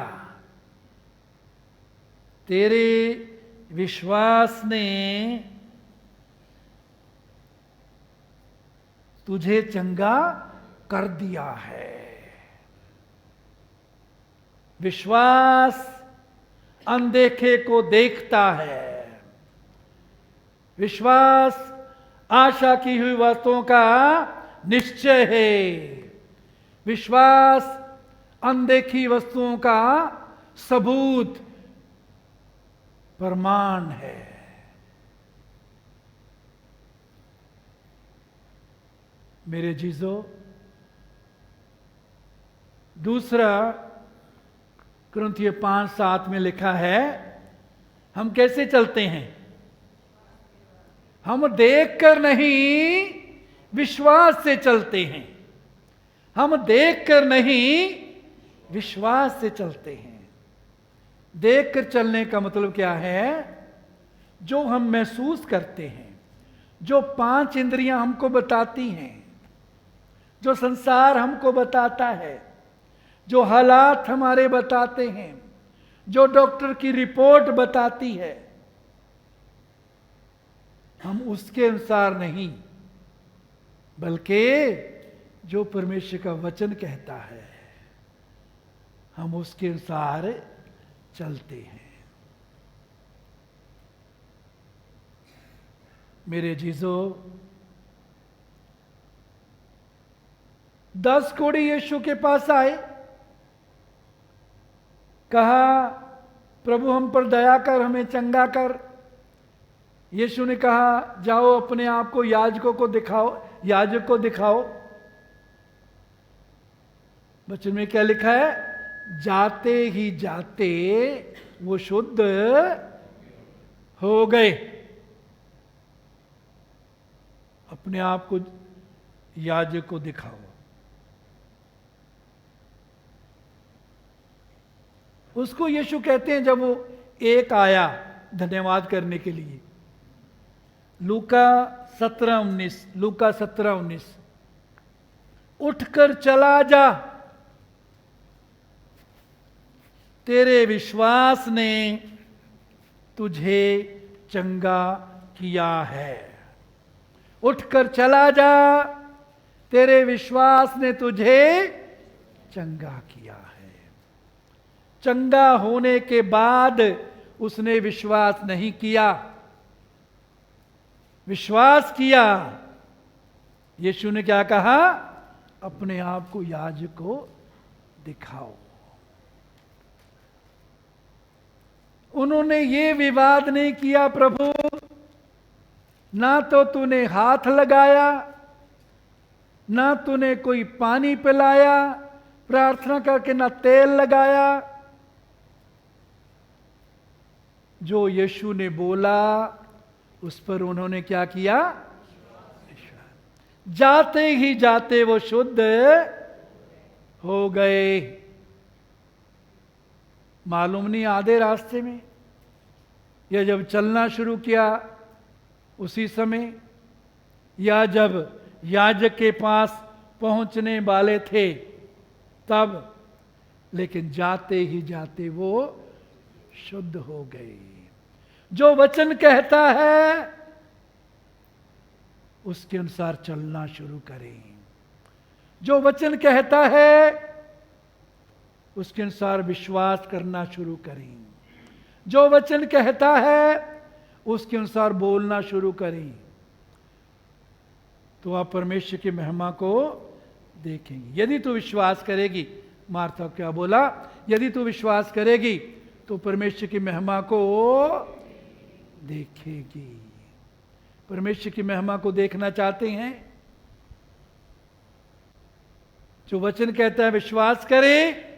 तेरे विश्वास ने तुझे चंगा कर दिया है। विश्वास अनदेखे को देखता है। विश्वास आशा की हुई वस्तुओं का निश्चय है। विश्वास अनदेखी वस्तुओं का सबूत, प्रमाण है। मेरे जीजो, दूसरा कुरिन्थियों 5:7 में लिखा है, हम कैसे चलते हैं? हम देखकर नहीं, विश्वास से चलते हैं। हम देखकर नहीं, विश्वास से चलते हैं। देख कर चलने का मतलब क्या है? जो हम महसूस करते हैं, जो 5 इंद्रियां हमको बताती हैं, जो संसार हमको बताता है, जो हालात हमारे बताते हैं, जो डॉक्टर की रिपोर्ट बताती है, हम उसके अनुसार नहीं, बल्कि जो परमेश्वर का वचन कहता है हम उसके अनुसार चलते हैं। मेरे जीजो, 10 कोढ़ी यीशु के पास आए, कहा प्रभु हम पर दया कर, हमें चंगा कर। यीशु ने कहा जाओ अपने आप को याजकों को दिखाओ, याजक को दिखाओ। वचन में क्या लिखा है? जाते ही जाते वो शुद्ध हो गए। अपने आप को याजक को दिखाओ। उसको यीशु कहते हैं जब वो एक आया धन्यवाद करने के लिए। लूका 17:19 उठकर चला जा, तेरे विश्वास ने तुझे चंगा किया है। उठकर चला जा, तेरे विश्वास ने तुझे चंगा किया है। चंगा होने के बाद उसने विश्वास नहीं किया, विश्वास किया। यीशु ने क्या कहा? अपने आप को याजक को दिखाओ। उन्होंने ये विवाद नहीं किया, प्रभु ना तो तूने हाथ लगाया, ना तूने कोई पानी पिलाया, प्रार्थना करके ना तेल लगाया। जो यीशु ने बोला उस पर उन्होंने क्या किया? जाते ही जाते वो शुद्ध हो गए। मालूम नहीं आधे रास्ते में या जब चलना शुरू किया उसी समय, या जब याजक के पास पहुंचने वाले थे तब, लेकिन जाते ही जाते वो शुद्ध हो गए। जो वचन कहता है उसके अनुसार चलना शुरू करें। जो वचन कहता है उसके अनुसार विश्वास करना शुरू करें। जो वचन कहता है उसके अनुसार बोलना शुरू करें, तो आप परमेश्वर की महिमा को देखेंगे। यदि तू विश्वास करेगी, मार्था क्या बोला? यदि तू विश्वास करेगी तो परमेश्वर की महिमा को देखेगी। परमेश्वर की महिमा को देखना चाहते हैं? जो वचन कहता है विश्वास करें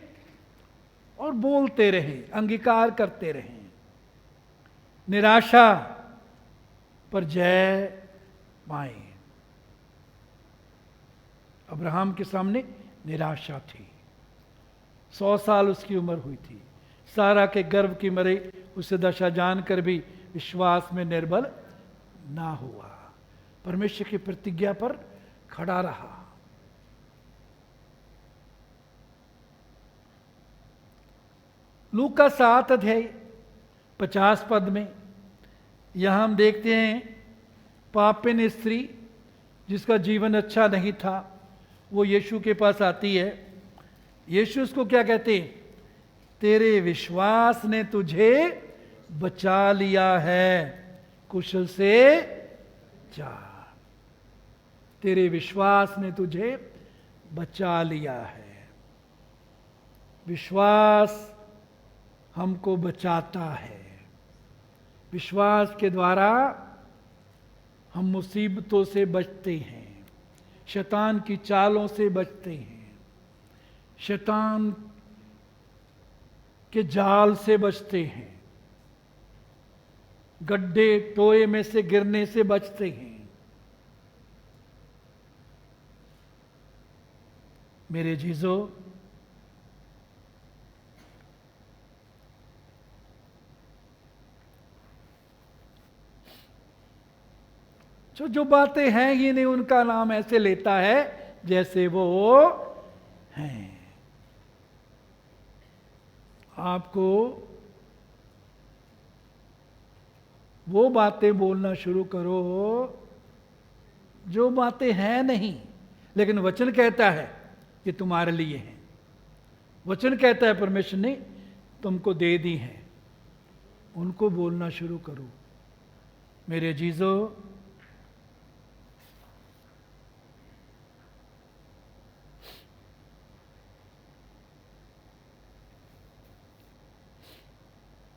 और बोलते रहें, अंगीकार करते रहें। निराशा पर जय पाएं। अब्राहम के सामने निराशा थी, 100 साल उसकी उम्र हुई थी, सारा के गर्भ की मरे उसे दशा जानकर भी विश्वास में निर्बल ना हुआ, परमेश्वर की प्रतिज्ञा पर खड़ा रहा। लूका 7:50 में यहां हम देखते हैं पापिन स्त्री जिसका जीवन अच्छा नहीं था, वो यीशु के पास आती है। यीशु उसको क्या कहते हैं? तेरे विश्वास ने तुझे बचा लिया है, कुशल से जा। तेरे विश्वास ने तुझे बचा लिया है। विश्वास हमको बचाता है। विश्वास के द्वारा हम मुसीबतों से बचते हैं, शैतान की चालों से बचते हैं, शैतान के जाल से बचते हैं, गड्ढे टोए में से गिरने से बचते हैं। मेरे जीजो, जो बातें हैं ही नहीं उनका नाम ऐसे लेता है जैसे वो हैं। आपको वो बातें बोलना शुरू करो जो बातें हैं नहीं, लेकिन वचन कहता है कि तुम्हारे लिए हैं। वचन कहता है परमेश्वर ने तुमको दे दी हैं, उनको बोलना शुरू करो। मेरे जीजो,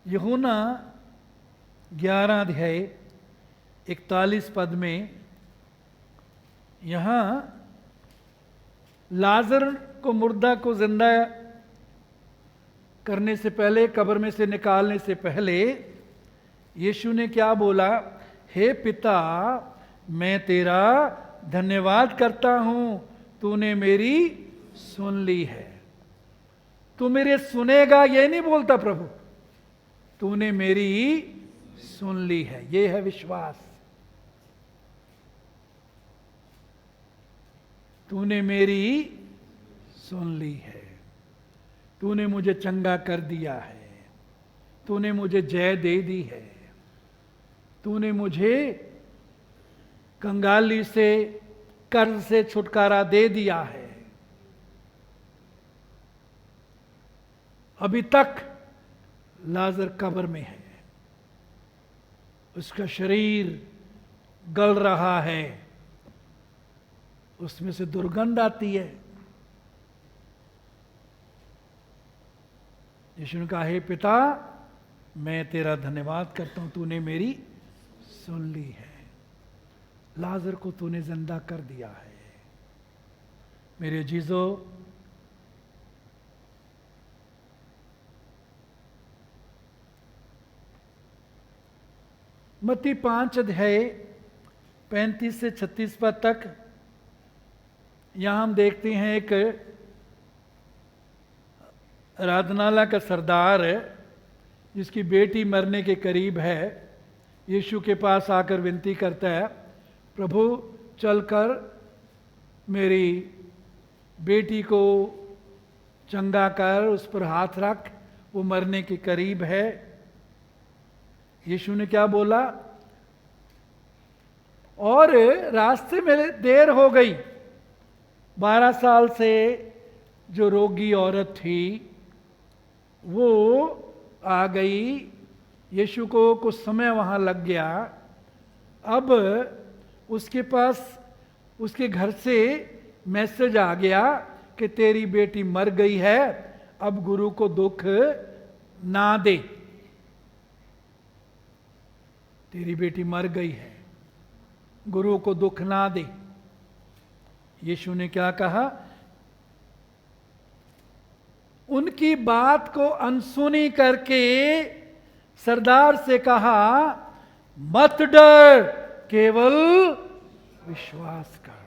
यूहन्ना 11 अध्याय 41 पद में यहां लाजर को, मुर्दा को जिंदा करने से पहले, कब्र में से निकालने से पहले यीशु ने क्या बोला? हे पिता, मैं तेरा धन्यवाद करता हूं, तूने मेरी सुन ली है। तू मेरे सुनेगा ये नहीं बोलता प्रभु, तूने मेरी सुन ली है। ये है विश्वास। तूने मेरी सुन ली है, तूने मुझे चंगा कर दिया है, तूने मुझे जय दे दी है, तूने मुझे कंगाली से, कर्ज से छुटकारा दे दिया है। अभी तक लाजर कब्र में है, उसका शरीर गल रहा है, उसमें से दुर्गंध आती है। यीशु ने कहा, हे पिता, मैं तेरा धन्यवाद करता हूं, तूने मेरी सुन ली है, लाजर को तूने जिंदा कर दिया है। मेरे जीजो, मत्ती 5 अध्याय 35 से 36 पद तक यहां हम देखते हैं एक आराधनालय का सरदार जिसकी बेटी मरने के करीब है, यीशु के पास आकर विनती करता है, प्रभु चलकर मेरी बेटी को चंगा कर, उस पर हाथ रख, वो मरने के करीब है। यीशु ने क्या बोला? और रास्ते में देर हो गई। 12 साल से जो रोगी औरत थी वो आ गई, यीशु को कुछ समय वहाँ लग गया। अब उसके पास, उसके घर से मैसेज आ गया कि तेरी बेटी मर गई है, अब गुरु को दुख ना दे। तेरी बेटी मर गई है, गुरु को दुख ना दे। यीशु ने क्या कहा? उनकी बात को अनसुनी करके सरदार से कहा, मत डर, केवल विश्वास कर।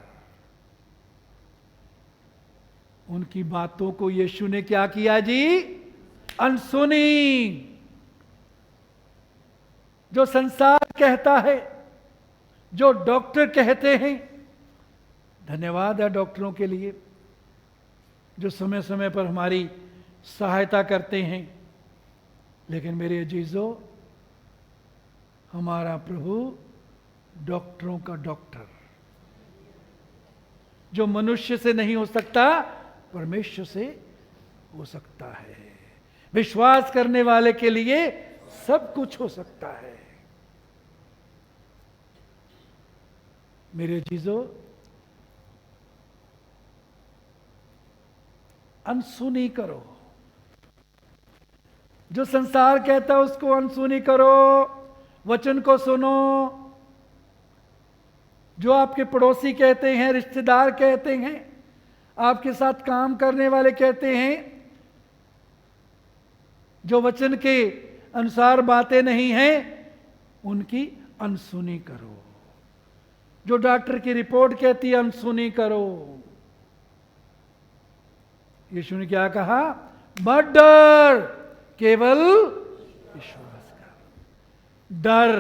उनकी बातों को यीशु ने क्या किया जी? अनसुनी। जो संसार कहता है, जो डॉक्टर कहते हैं, धन्यवाद है डॉक्टरों के लिए जो समय समय पर हमारी सहायता करते हैं, लेकिन मेरे अजीजों, हमारा प्रभु डॉक्टरों का डॉक्टर, जो मनुष्य से नहीं हो सकता परमेश्वर से हो सकता है। विश्वास करने वाले के लिए सब कुछ हो सकता है। मेरे अजीजों, अनसुनी करो। जो संसार कहता है उसको अनसुनी करो, वचन को सुनो। जो आपके पड़ोसी कहते हैं, रिश्तेदार कहते हैं, आपके साथ काम करने वाले कहते हैं, जो वचन के अनुसार बातें नहीं हैं, उनकी अनसुनी करो। जो डॉक्टर की रिपोर्ट कहती है, अनसुनी करो। यीशु ने क्या कहा? मत डर, केवल विश्वास कर। डर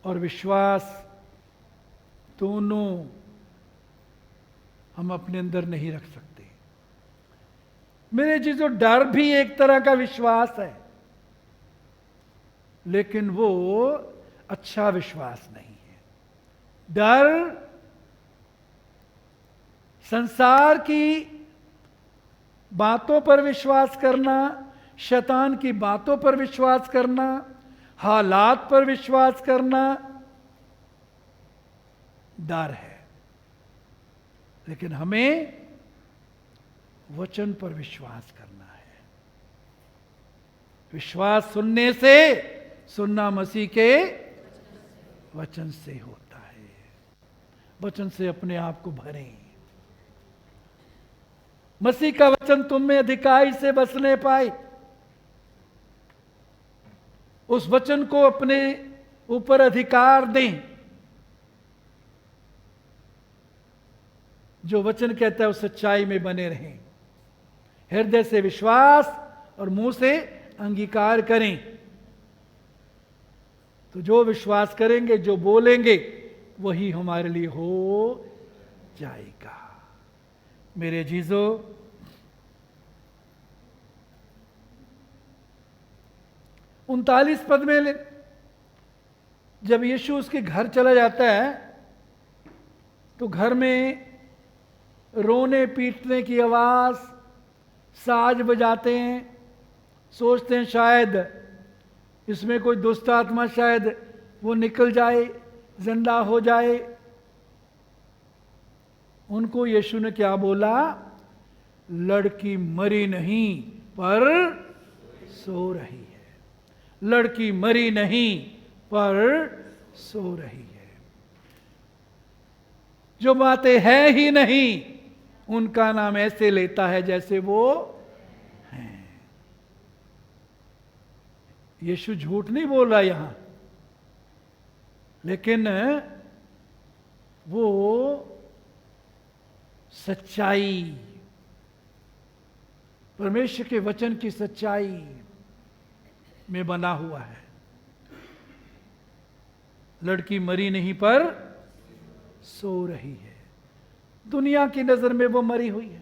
और विश्वास दोनों हम अपने अंदर नहीं रख सकते। मेरे चीजों, डर भी एक तरह का विश्वास है, लेकिन वो अच्छा विश्वास नहीं है। डर संसार की बातों पर विश्वास करना, शैतान की बातों पर विश्वास करना, हालात पर विश्वास करना डर है। लेकिन हमें वचन पर विश्वास करना है। विश्वास सुनने से, सुनना मसीह के वचन से होता है। वचन से अपने आप को भरें। मसीह का वचन तुम में अधिकाई से बसने पाए। उस वचन को अपने ऊपर अधिकार दें। जो वचन कहता है उस सच्चाई में बने रहें। हृदय से विश्वास और मुंह से अंगीकार करें। तो जो विश्वास करेंगे, जो बोलेंगे, वही हमारे लिए हो जाएगा। मेरे जीजो, उनतालीस पद में जब यीशु उसके घर चला जाता है तो घर में रोने पीटने की आवाज, साज बजाते हैं। सोचते हैं शायद इसमें कोई दुष्ट आत्मा, शायद वो निकल जाए, जिंदा हो जाए। उनको यीशु ने क्या बोला? लड़की मरी नहीं पर सो रही है। लड़की मरी नहीं पर सो रही है। जो बातें है ही नहीं, उनका नाम ऐसे लेता है जैसे वो हैं। यीशु झूठ नहीं बोल रहा यहां, लेकिन वो सच्चाई, परमेश्वर के वचन की सच्चाई में बना हुआ है। लड़की मरी नहीं पर सो रही है। दुनिया की नजर में वो मरी हुई है।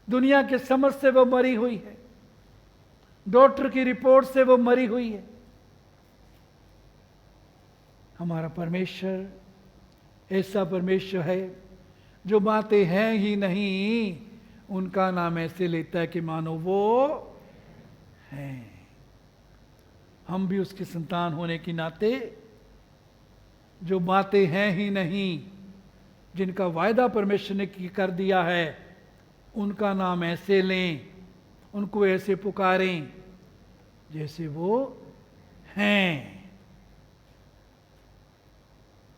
दुनिया के समझ से वो मरी हुई है। डॉक्टर की रिपोर्ट से वो मरी हुई है। हमारा परमेश्वर ऐसा परमेश्वर है जो बातें हैं ही नहीं, उनका नाम ऐसे लेता है कि मानो वो हैं। हम भी उसकी संतान होने के नाते जो बातें हैं ही नहीं, जिनका वायदा परमेश्वर ने कर दिया है, उनका नाम ऐसे लें, उनको ऐसे पुकारें जैसे वो हैं।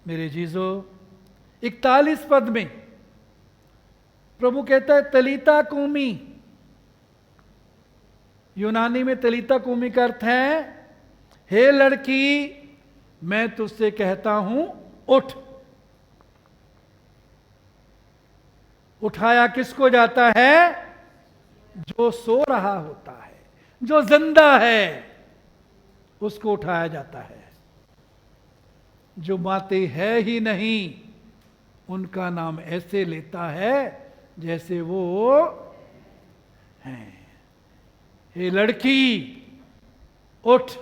मेरे जीजो, 41 पद में प्रभु कहता है तलीता कूमी। यूनानी में तलीता कूमी का अर्थ है, हे लड़की, मैं तुझसे कहता हूं उठ। उठाया किसको जाता है? जो सो रहा होता है, जो जिंदा है, उसको उठाया जाता है। जो बातें है ही नहीं, उनका नाम ऐसे लेता है जैसे वो हैं। हे लड़की, उठ।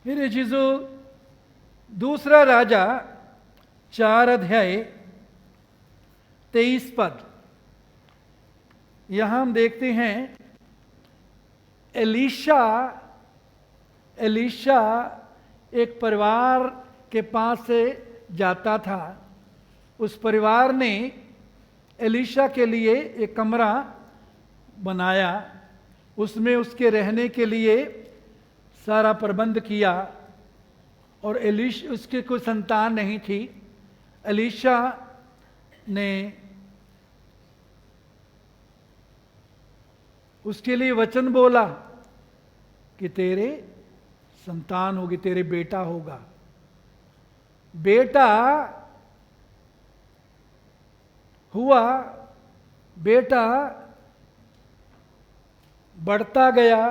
मेरे जीजो, दूसरा राजा 4 अध्याय 23 पद, यहां हम देखते हैं एलीशा एक परिवार के पास से जाता था। उस परिवार ने एलीशा के लिए एक कमरा बनाया, उसमें उसके रहने के लिए सारा प्रबंध किया। और उसकी कोई संतान नहीं थी। एलीशा ने उसके लिए वचन बोला कि तेरे संतान होगी, तेरे बेटा होगा। बेटा हुआ बेटा बढ़ता गया,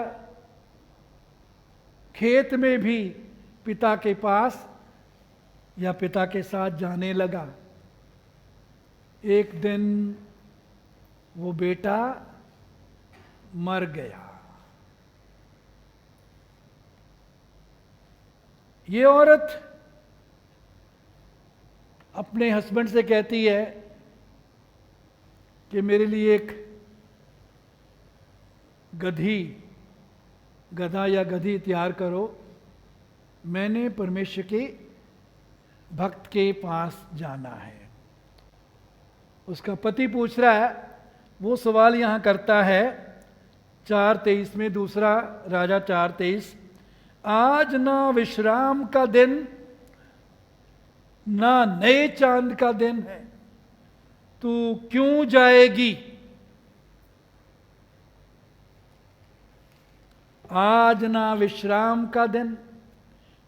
खेत में भी पिता के पास या पिता के साथ जाने लगा। एक दिन वो बेटा मर गया। ये औरत अपने हस्बैंड से कहती है कि मेरे लिए एक गधा या गधी तैयार करो, मैंने परमेश्वर के भक्त के पास जाना है। उसका पति पूछ रहा है, वो सवाल यहाँ करता है 4:23 में, दूसरा राजा 4:23, आज ना विश्राम का दिन ना नए चांद का दिन है, तू क्यों जाएगी? आज ना विश्राम का दिन,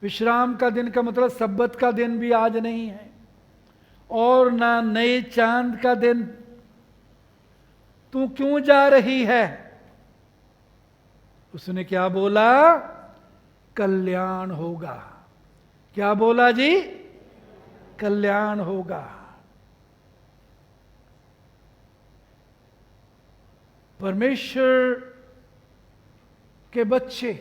विश्राम का दिन का मतलब सब्बत का दिन भी आज नहीं है, और ना नए चांद का दिन, तू क्यों जा रही है? उसने क्या बोला? कल्याण होगा। क्या बोला जी? कल्याण होगा। परमेश्वर के बच्चे,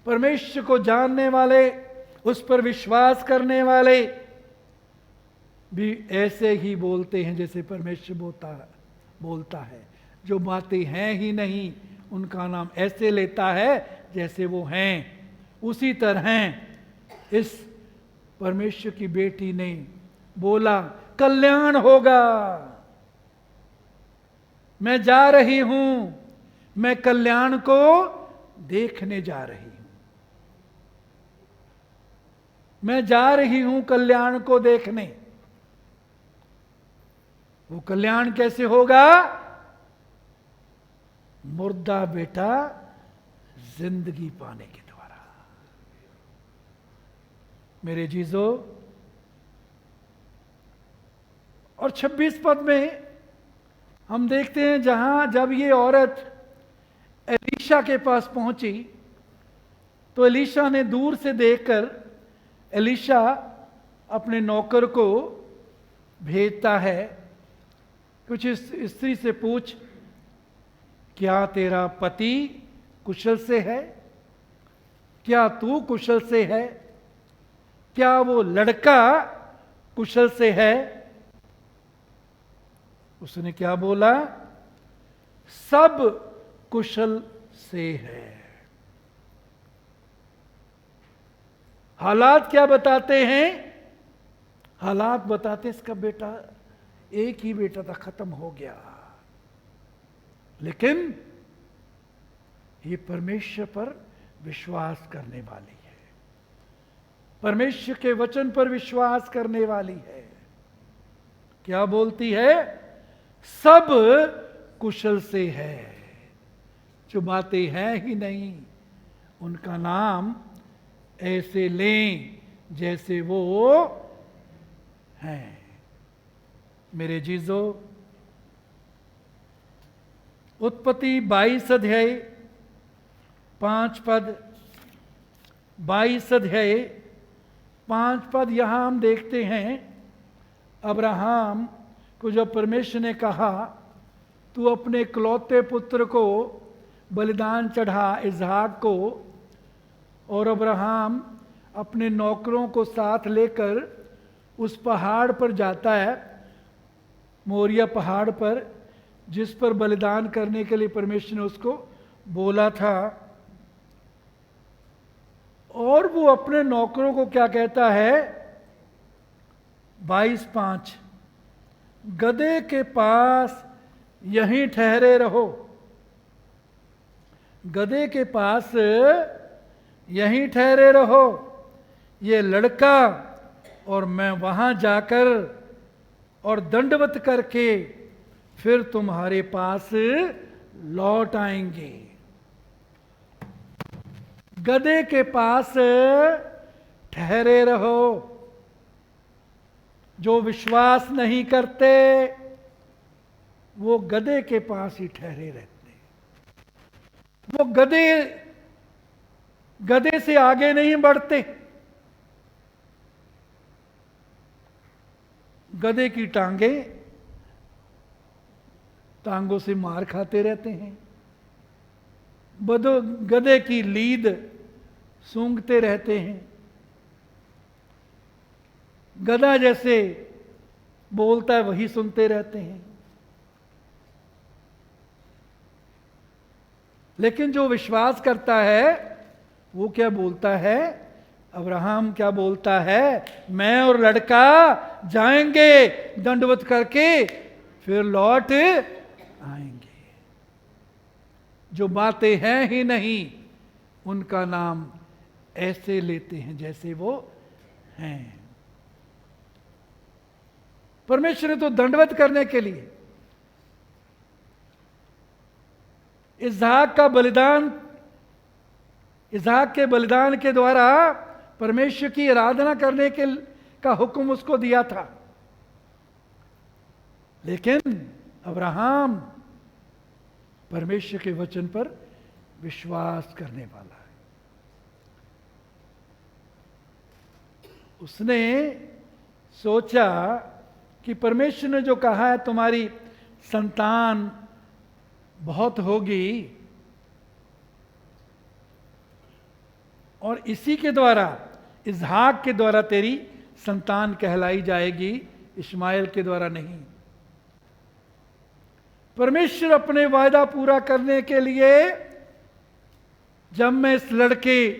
परमेश्वर को जानने वाले, उस पर विश्वास करने वाले भी ऐसे ही बोलते हैं जैसे परमेश्वर बोलता है। जो बातें हैं ही नहीं उनका नाम ऐसे लेता है जैसे वो हैं। उसी तरह इस परमेश्वर की बेटी ने बोला कल्याण होगा, मैं जा रही हूं, मैं कल्याण को देखने जा रही हूं, मैं जा रही हूं कल्याण को देखने। वो कल्याण कैसे होगा? मुर्दा बेटा जिंदगी पाने के द्वारा। मेरे जीजो, और 26 पद में हम देखते हैं जब ये औरत एलीशा के पास पहुंची तो एलीशा ने दूर से देखकर, एलीशा अपने नौकर को भेजता है, कुछ इस स्त्री से पूछ, क्या तेरा पति कुशल से है? क्या तू कुशल से है? क्या वो लड़का कुशल से है? उसने क्या बोला? सब कुशल से है। हालात क्या बताते हैं? हालात बताते इसका बेटा, एक ही बेटा था, खत्म हो गया, लेकिन ये परमेश्वर पर विश्वास करने वाली है, परमेश्वर के वचन पर विश्वास करने वाली है। क्या बोलती है? सब कुशल से है। जो बातें हैं ही नहीं उनका नाम ऐसे लें जैसे वो हैं। मेरे जीजो, उत्पत्ति 22 अध्याय 5 पद, 22 अध्याय 5 पद, यहां हम देखते हैं अब्राहम को जब परमेश्वर ने कहा तू अपने इकलौते पुत्र को बलिदान चढ़ा, इसहाक को, और अब्राहम अपने नौकरों को साथ लेकर उस पहाड़ पर जाता है, मोरिया पहाड़ पर, जिस पर बलिदान करने के लिए परमेश्वर ने उसको बोला था। और वो अपने नौकरों को क्या कहता है? 22:5, गधे के पास यहीं ठहरे रहो, गधे के पास यहीं ठहरे रहो, ये लड़का और मैं वहां जाकर और दंडवत करके फिर तुम्हारे पास लौट आएंगे। गधे के पास ठहरे रहो। जो विश्वास नहीं करते, वो गधे के पास ही ठहरे रहते हैं। वो गधे से आगे नहीं बढ़ते। गधे की टांगों से मार खाते रहते हैं। गधे की लीद सूंघते रहते हैं। गधा जैसे बोलता है वही सुनते रहते हैं। लेकिन जो विश्वास करता है वो क्या बोलता है? अब्राहम क्या बोलता है? मैं और लड़का जाएंगे दंडवत करके, फिर लौट आएंगे। जो बातें हैं ही नहीं उनका नाम ऐसे लेते हैं जैसे वो हैं। परमेश्वर ने तो दंडवत करने के लिए इसहाक के बलिदान के द्वारा परमेश्वर की आराधना करने का हुक्म उसको दिया था। लेकिन अब्राहम परमेश्वर के वचन पर विश्वास करने वाला है। उसने सोचा कि परमेश्वर ने जो कहा है तुम्हारी संतान बहुत होगी और इसी के द्वारा, इसहाक के द्वारा तेरी संतान कहलाई जाएगी, इस्माइल के द्वारा नहीं। परमेश्वर अपने वायदा पूरा करने के लिए जब मैं इस लड़के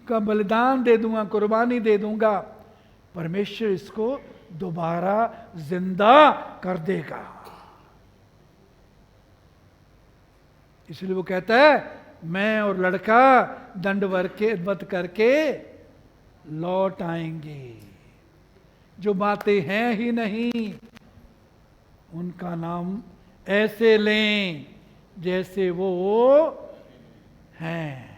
का बलिदान दे दूंगा, कुर्बानी दे दूंगा, परमेश्वर इसको दोबारा जिंदा कर देगा। इसलिए वो कहता है मैं और लड़का दंडवत करके लौट आएंगे। जो बातें हैं ही नहीं उनका नाम ऐसे लें जैसे वो हैं।